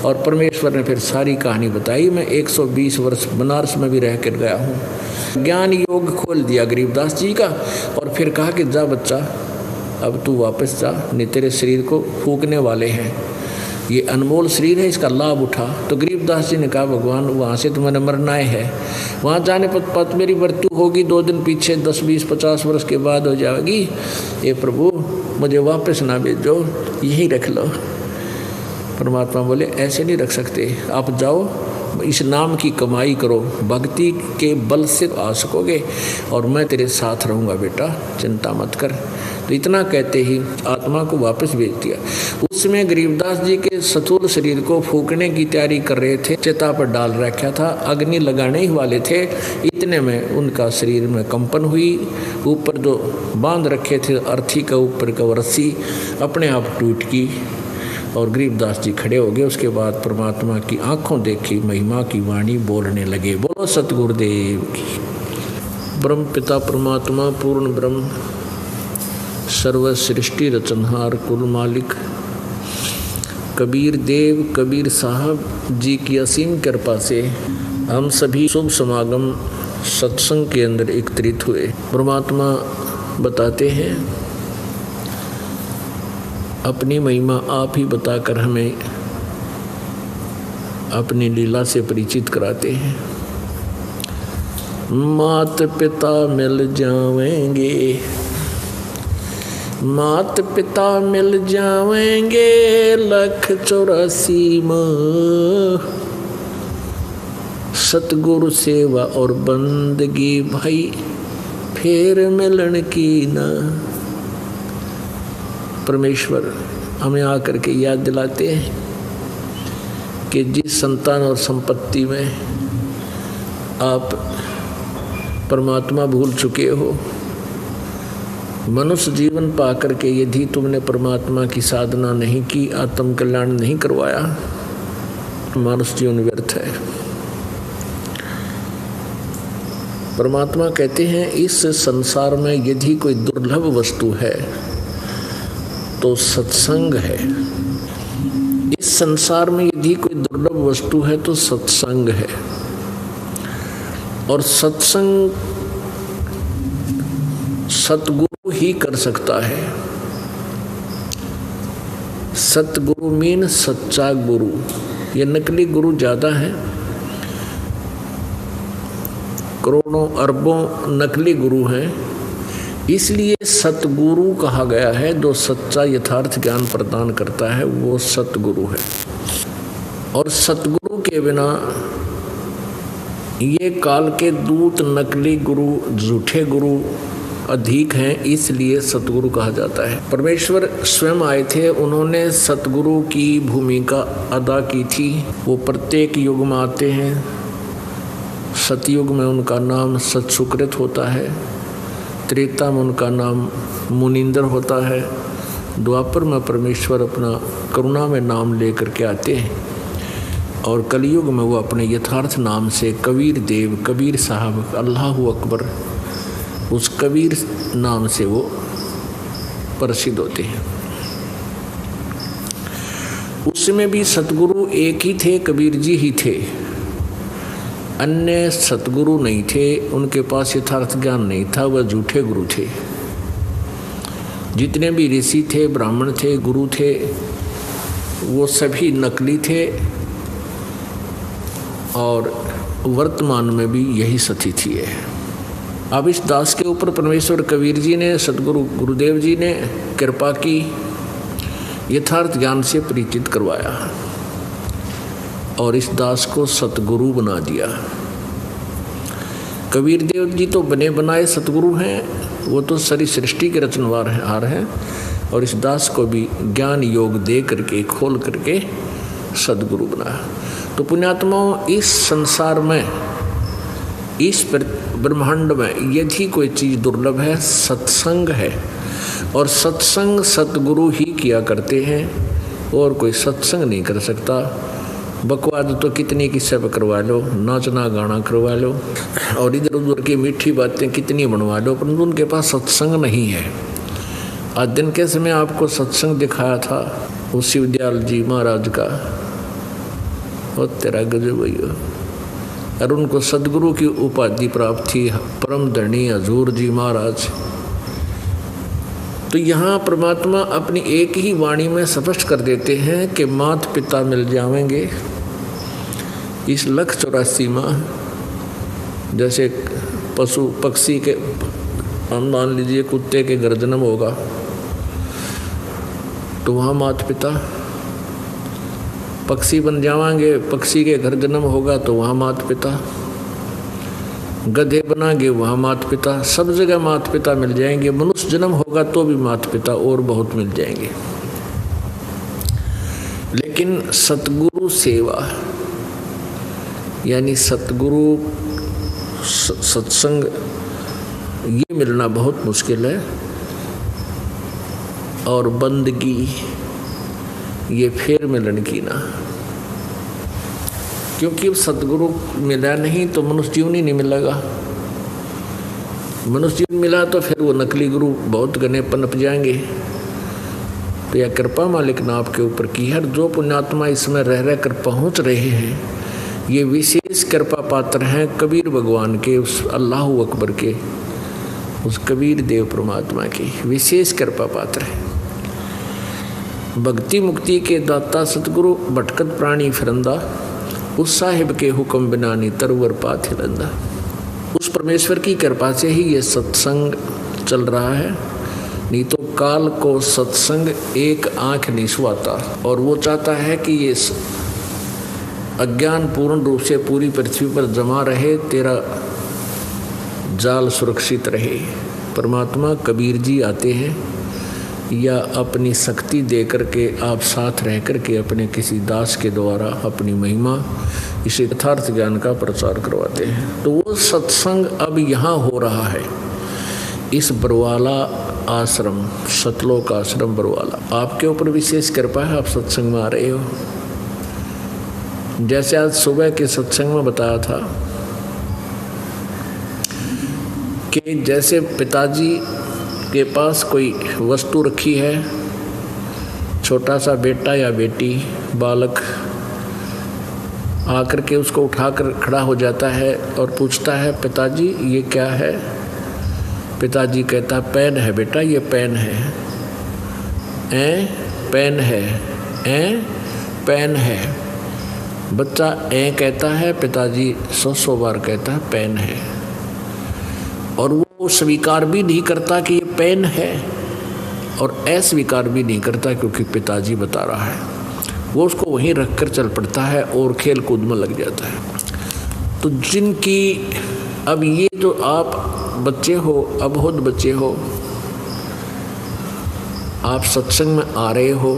और परमेश्वर ने फिर सारी कहानी बताई। मैं 120 वर्ष बनारस में भी रह कर गया हूँ। ज्ञान योग खोल दिया गरीबदास जी का, और फिर कहा कि जा बच्चा अब तू वापस जा, नहीं तेरे शरीर को फूकने वाले हैं, ये अनमोल शरीर है, इसका लाभ उठा। तो गरीबदास जी ने कहा भगवान वहाँ से तो मैंने मरना है, वहाँ जाने पर मेरी मृत्यु होगी 2 दिन पीछे, 10 20 50 वर्ष के बाद हो जाएगी, ये प्रभु मुझे वापस ना भेजो, यही रख लो। परमात्मा बोले ऐसे नहीं रख सकते, आप जाओ इस नाम की कमाई करो, भक्ति के बल से आ सकोगे, और मैं तेरे साथ रहूँगा बेटा, चिंता मत कर। तो इतना कहते ही आत्मा को वापस भेज दिया। उसमें गरीबदास जी के स्थूल शरीर को फूकने की तैयारी कर रहे थे, चिता पर डाल रखा था, अग्नि लगाने ही वाले थे। इतने में उनका शरीर में कंपन हुई, ऊपर जो बांध रखे थे अर्थी का ऊपर का रस्सी अपने आप टूट की, और गरीबदास जी खड़े हो गए। उसके बाद परमात्मा की आंखों देखी महिमा की वाणी बोलने लगे। बोलो सतगुरुदेव की। ब्रह्म पिता परमात्मा पूर्ण ब्रह्म सर्व सृष्टि रचनहार कुल मालिक कबीर देव कबीर साहब जी की असीम कृपा से हम सभी शुभ समागम सत्संग के अंदर एकत्रित हुए। परमात्मा बताते हैं अपनी महिमा आप ही बताकर हमें अपनी लीला से परिचित कराते हैं। मात पिता मिल जावेंगे, मात पिता मिल जावेंगे 184 माह, सतगुरु सेवा और बंदगी भाई फिर मिलन की ना। परमेश्वर हमें आकर के याद दिलाते हैं कि जिस संतान और संपत्ति में आप परमात्मा भूल चुके हो, मनुष्य जीवन पाकर के यदि तुमने परमात्मा की साधना नहीं की, आत्म कल्याण नहीं करवाया, मनुष्य जीवन व्यर्थ है। परमात्मा कहते हैं इस संसार में यदि कोई दुर्लभ वस्तु है तो सत्संग है। इस संसार में यदि कोई दुर्लभ वस्तु है तो सत्संग है, और सत्संग सतगुरु ही कर सकता है। सतगुरु मीन सच्चा गुरु। ये नकली गुरु ज्यादा है, करोड़ों अरबों नकली गुरु हैं, इसलिए सतगुरु कहा गया है। जो सच्चा यथार्थ ज्ञान प्रदान करता है वो सतगुरु है। और सतगुरु के बिना ये काल के दूत, नकली गुरु, झूठे गुरु अधिक हैं, इसलिए सतगुरु कहा जाता है। परमेश्वर स्वयं आए थे, उन्होंने सतगुरु की भूमिका अदा की थी। वो प्रत्येक युग में आते हैं। सतयुग में उनका नाम सतसुकृत होता है, त्रेता में उनका नाम मुनिंदर होता है, द्वापर में परमेश्वर अपना करुणा में नाम लेकर के आते हैं, और कलयुग में वो अपने यथार्थ नाम से कबीर देव, कबीर साहब, अल्लाहु अकबर, उस कबीर नाम से वो प्रसिद्ध होते हैं। उस समय भी सतगुरु एक ही थे, कबीर जी ही थे, अन्य सतगुरु नहीं थे। उनके पास यथार्थ ज्ञान नहीं था, वह झूठे गुरु थे। जितने भी ऋषि थे, ब्राह्मण थे, गुरु थे, वो सभी नकली थे, और वर्तमान में भी यही स्थिति है। अब इस दास के ऊपर परमेश्वर कबीर जी ने, सतगुरु गुरुदेव जी ने कृपा की, यथार्थ ज्ञान से परिचित करवाया और इस दास को सतगुरु बना दिया। कबीर देव जी तो बने बनाए सतगुरु हैं, वो तो सारी सृष्टि के रचनहार हैं, और इस दास को भी ज्ञान योग दे करके, खोल करके सतगुरु बनाया। तो पुण्यात्माओं, इस संसार में, इस ब्रह्मांड में यदि कोई चीज़ दुर्लभ है, सत्संग है, और सत्संग सतगुरु ही किया करते हैं, और कोई सत्संग नहीं कर सकता। बकवाद तो कितनी किस्से पर करवा लो, नाचना गाना करवा लो, और इधर उधर की मीठी बातें कितनी बनवा लो, परंतु उनके पास सत्संग नहीं है। आज दिन के समय आपको सत्संग दिखाया था वो शिवदयाल जी महाराज का, और तेरा गजब भैया, और उनको सदगुरु की उपाधि प्राप्त थी, परम धरणी हजूर जी महाराज। तो यहाँ परमात्मा अपनी एक ही वाणी में स्पष्ट कर देते हैं कि माता पिता मिल जाएंगे। इस 184 में जैसे पशु पक्षी के, हम मान लीजिए कुत्ते के घर जन्म होगा तो वहाँ माता पिता, पक्षी बन जावांगे, पक्षी के घर जन्म होगा तो वहाँ माता पिता, गधे बनाएंगे वहाँ माता पिता, सब जगह माता पिता मिल जाएंगे। मनुष्य जन्म होगा तो भी माता पिता और बहुत मिल जाएंगे। लेकिन सतगुरु सेवा यानी सतगुरु सत्संग, ये मिलना बहुत मुश्किल है, और बंदगी ये फिर मिलन की ना, क्योंकि सतगुरु मिला नहीं तो मनुष्य जीवन ही नहीं मिलेगा। मनुष्य जीवन मिला तो फिर वो नकली गुरु बहुत घने पनप जाएंगे। तो यह कृपा मालिक ने आपके ऊपर की है। जो पुण्यात्मा इसमें रह रह कर पहुँच रहे हैं, ये विशेष कृपा पात्र हैं कबीर भगवान के, उस अल्लाहु अकबर के, उस कबीर देव परमात्मा की विशेष कृपा पात्र है। भक्ति मुक्ति के दाता सतगुरु, भटकत प्राणी फिरंदा, उस साहिब के हुक्म बिना नी तरवर पाथ हिलंदा। उस परमेश्वर की कृपा से ही ये सत्संग चल रहा है, नहीं तो काल को सत्संग एक आंख नहीं सुहाता। और वो चाहता है कि ये अज्ञान पूर्ण रूप से पूरी पृथ्वी पर जमा रहे, तेरा जाल सुरक्षित रहे। परमात्मा कबीर जी आते हैं या अपनी शक्ति दे करके, आप साथ रह करके अपने किसी दास के द्वारा अपनी महिमा, इस यथार्थ ज्ञान का प्रचार करवाते हैं। तो वो सत्संग अब यहाँ हो रहा है, इस बरवाला आश्रम, सतलोक आश्रम बरवाला। आपके ऊपर विशेष कृपा है, आप सत्संग में आ रहे हो। जैसे आज सुबह के सत्संग में बताया था कि जैसे पिताजी के पास कोई वस्तु रखी है, छोटा सा बेटा या बेटी, बालक आकर के उसको उठाकर खड़ा हो जाता है और पूछता है, पिताजी ये क्या है? पिताजी कहता है, पेन है बेटा, ये पेन है। पेन है, पेन है। बच्चा कहता है, पिताजी 100 बार कहता है पेन है, और वो स्वीकार भी नहीं करता कि ये पेन है, और अस्वीकार भी नहीं करता क्योंकि पिताजी बता रहा है। वो उसको वहीं रख कर चल पड़ता है और खेल कूद में लग जाता है। तो जिनकी अब ये जो आप बच्चे हो, अबोध बच्चे हो, आप सत्संग में आ रहे हो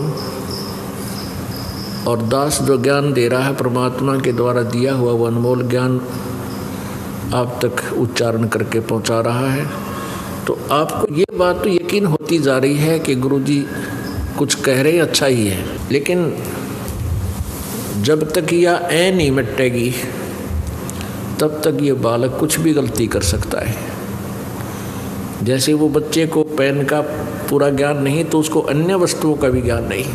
और दास जो ज्ञान दे रहा है परमात्मा के द्वारा दिया हुआ वो अनमोल ज्ञान आप तक उच्चारण करके पहुंचा रहा है, तो आपको ये बात तो यकीन होती जा रही है कि गुरुजी कुछ कह रहे हैं अच्छा ही है। लेकिन जब तक यह ऐ नहीं मिटेगी तब तक ये बालक कुछ भी गलती कर सकता है। जैसे वो बच्चे को पेन का पूरा ज्ञान नहीं तो उसको अन्य वस्तुओं का भी ज्ञान नहीं,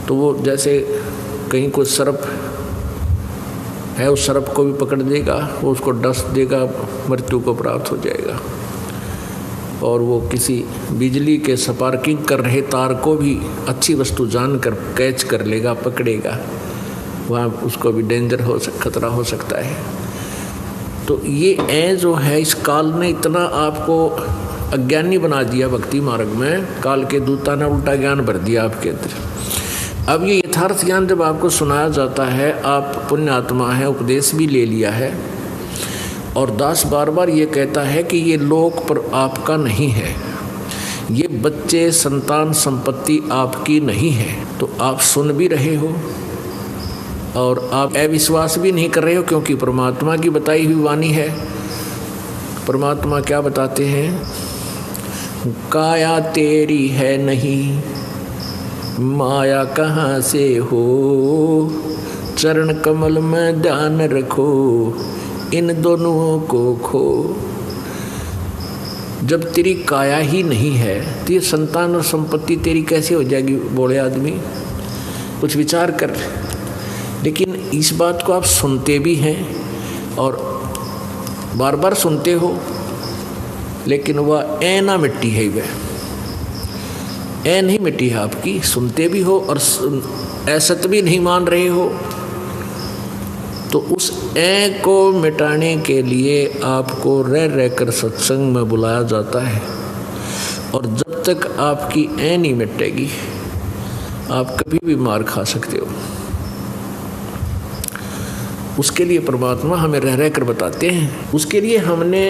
तो वो जैसे कहीं कोई सर्प है उस सर्प को भी पकड़ देगा, वो उसको डस देगा, मृत्यु को प्राप्त हो जाएगा। और वो किसी बिजली के स्पार्किंग कर रहे तार को भी अच्छी वस्तु जानकर कैच कर लेगा, पकड़ेगा, वहाँ उसको भी डेंजर खतरा हो सकता है। तो ये ऐ जो है इस काल ने इतना आपको अज्ञानी बना दिया भक्ति मार्ग में, काल के दूता ने उल्टा ज्ञान भर दिया आपके अंदर। अब ये यथार्थ ज्ञान जब आपको सुनाया जाता है, आप पुण्य आत्मा है, उपदेश भी ले लिया है, और दास बार बार ये कहता है कि ये लोक पर आपका नहीं है, ये बच्चे संतान संपत्ति आपकी नहीं है, तो आप सुन भी रहे हो और आप अविश्वास भी नहीं कर रहे हो, क्योंकि परमात्मा की बताई हुई वाणी है। परमात्मा क्या बताते हैं, काया तेरी है नहीं, माया कहाँ से हो, चरण कमल में ध्यान रखो, इन दोनों को खो। जब तेरी काया ही नहीं है तो ये संतान और संपत्ति तेरी कैसे हो जाएगी? बोले आदमी, कुछ विचार कर। लेकिन इस बात को आप सुनते भी हैं और बार बार सुनते हो, लेकिन वह ऐ ना मिट्टी है, वह ऐ नहीं मिट्टी है आपकी, सुनते भी हो और असत भी नहीं मान रहे हो। तो उस ऐ को मिटाने के लिए आपको रह रहकर सत्संग में बुलाया जाता है, और जब तक आपकी ऐ नहीं मिटेगी आप कभी भी मार खा सकते हो। उसके लिए परमात्मा हमें रह रह कर बताते हैं। उसके लिए हमने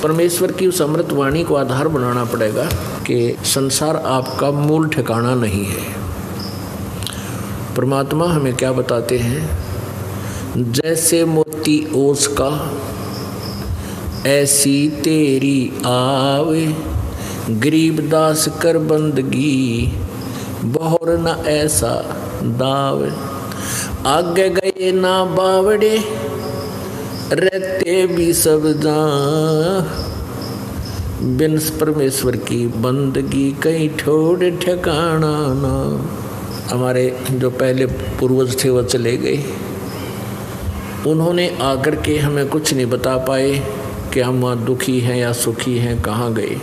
परमेश्वर की उस अमृत वाणी को आधार बनाना पड़ेगा कि संसार आपका मूल ठिकाना नहीं है। परमात्मा हमें क्या बताते हैं, जैसे मोती ओस का ऐसी तेरी आवे, गरीब दास कर बंदगी बहुर न ऐसा दावे, आगे गए ना बावड़े रहते भी सब जान, बिन परमेश्वर की बंदगी कहीं ठोड़ ठिकाना ना। हमारे जो पहले पूर्वज थे वो चले गए, उन्होंने आकर के हमें कुछ नहीं बता पाए कि हम वहाँ दुखी हैं या सुखी हैं, कहाँ गए,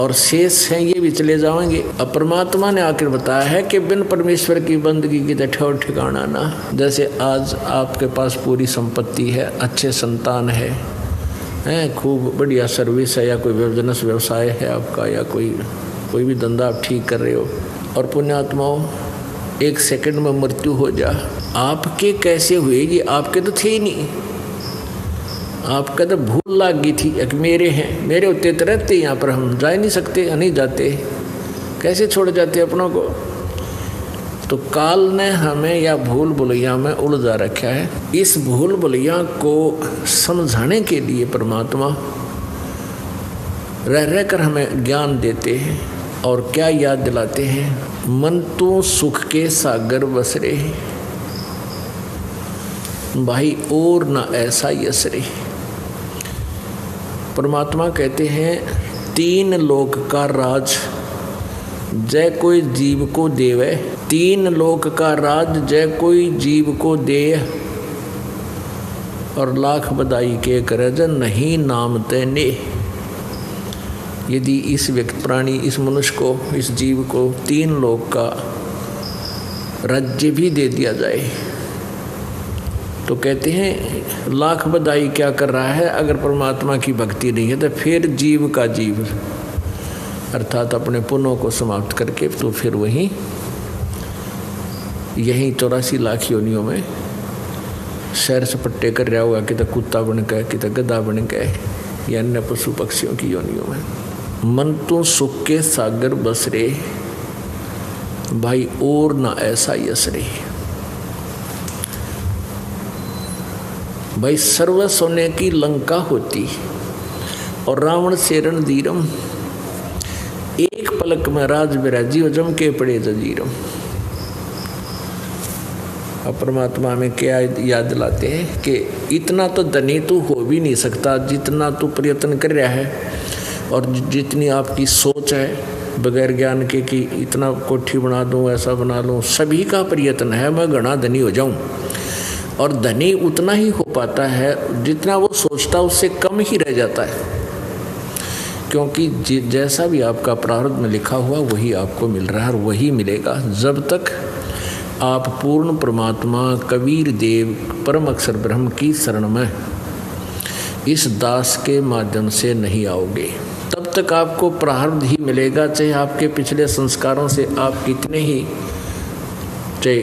और शेष हैं ये भी चले जाएंगे। अब परमात्मा ने आकर बताया है कि बिन परमेश्वर की बंदगी की ठौर ठिकाना ना। जैसे आज आपके पास पूरी संपत्ति है, अच्छे संतान है, खूब बढ़िया सर्विस है, या कोई बिजनेस व्यवसाय है आपका, या कोई भी धंधा आप ठीक कर रहे हो, और पुण्यात्माओं एक सेकंड में मृत्यु हो जा, आपके कैसे हुए? ये आपके तो थे ही नहीं, आपका तो भूल लाग गई थी कि मेरे हैं, मेरे होते तो रहते यहाँ पर, हम जा ही नहीं सकते, नहीं जाते, कैसे छोड़ जाते अपनों को? तो काल ने हमें या भूल भुलैया में उलझा रखा है। इस भूल भुलैया को समझाने के लिए परमात्मा रह रह कर हमें ज्ञान देते हैं, और क्या याद दिलाते हैं, मन तो सुख के सागर बस रे भाई, और ना ऐसा यस रे। परमात्मा कहते हैं तीन लोक का राज जय कोई जीव को देवे, तीन लोक का राज जय कोई जीव को दे, और लाख बधाई के करज नहीं नाम तेने। यदि इस व्यक्ति प्राणी, इस मनुष्य को, इस जीव को तीन लोक का राज्य भी दे दिया जाए तो कहते हैं लाख बधाई क्या कर रहा है? अगर परमात्मा की भक्ति नहीं है तो फिर जीव का जीव, अर्थात अपने पुण्यों को समाप्त करके तो फिर वहीं यहीं 84 लाख योनियों में सैर सपट्टे कर रहा होगा, कितना कुत्ता बन गए, कितना गधा बन गए, या अन्य पशु पक्षियों की योनियों में। मन तो सुख के सागर बस रे भाई, और ना ऐसा यस रे भाई। सर्व सोने की लंका होती और रावण से रणधीरम, एक पलक में राज विराजी और जम के पड़े जजीरम। अब परमात्मा में क्या याद दिलाते हैं कि इतना तो धनी तू हो भी नहीं सकता जितना तू प्रयत्न कर रहा है, और जितनी आपकी सोच है बगैर ज्ञान के कि इतना कोठी बना दूं, ऐसा बना लूं। सभी का प्रयत्न है मैं घना धनी हो जाऊं, और धनी उतना ही हो पाता है जितना वो सोचता उससे कम ही रह जाता है, क्योंकि जैसा भी आपका प्रारब्ध में लिखा हुआ वही आपको मिल रहा है और वही मिलेगा। जब तक आप पूर्ण परमात्मा कबीर देव परम अक्षर ब्रह्म की शरण में इस दास के माध्यम से नहीं आओगे, तब तक आपको प्रारब्ध ही मिलेगा। चाहे आपके पिछले संस्कारों से आप कितने ही, चाहे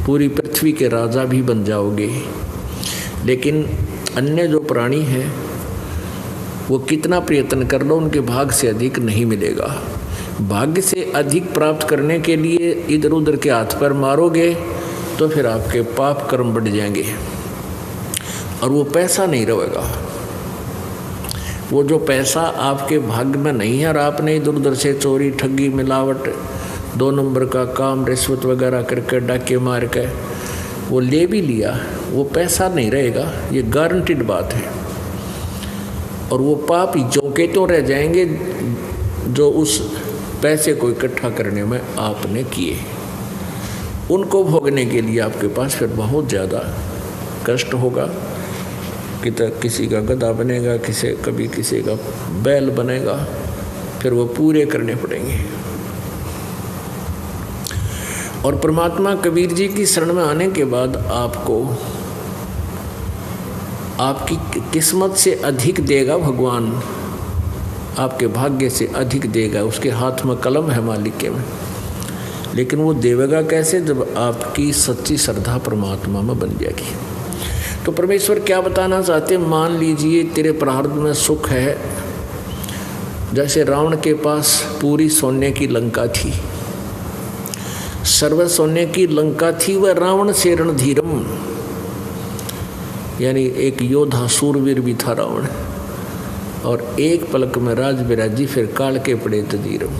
पूरी पृथ्वी के राजा भी बन जाओगे, लेकिन अन्य जो प्राणी हैं वो कितना प्रयत्न कर लो उनके भाग से अधिक नहीं मिलेगा। भाग्य से अधिक प्राप्त करने के लिए इधर उधर के हाथ पर मारोगे तो फिर आपके पाप कर्म बढ़ जाएंगे और वो पैसा नहीं रहेगा। वो जो पैसा आपके भाग्य में नहीं है और आपने इधर उधर से चोरी ठगी मिलावट 2 नंबर का काम रिश्वत वगैरह करके डाके मार के वो ले भी लिया, वो पैसा नहीं रहेगा, ये गारंटीड बात है। और वो पाप जो के तो रह जाएंगे जो उस पैसे को इकट्ठा करने में आपने किए, उनको भोगने के लिए आपके पास फिर बहुत ज़्यादा कष्ट होगा। किसी का गधा बनेगा, कभी किसी का बैल बनेगा, फिर वो पूरे करने पड़ेंगे। और परमात्मा कबीर जी की शरण में आने के बाद आपको आपकी किस्मत से अधिक देगा भगवान, आपके भाग्य से अधिक देगा। उसके हाथ में कलम है मालिक के में, लेकिन वो देवेगा कैसे? जब आपकी सच्ची श्रद्धा परमात्मा में बन जाएगी। तो परमेश्वर क्या बताना चाहते? मान लीजिए तेरे प्रारब्ध में सुख है, जैसे रावण के पास पूरी सोने की लंका थी, सर्व सोने की लंका थी, वह रावण से रणधीरम, यानी एक योद्धा सूरवीर भी था रावण, और एक पलक में राज विराजी फिर काल के पड़े तजीरम।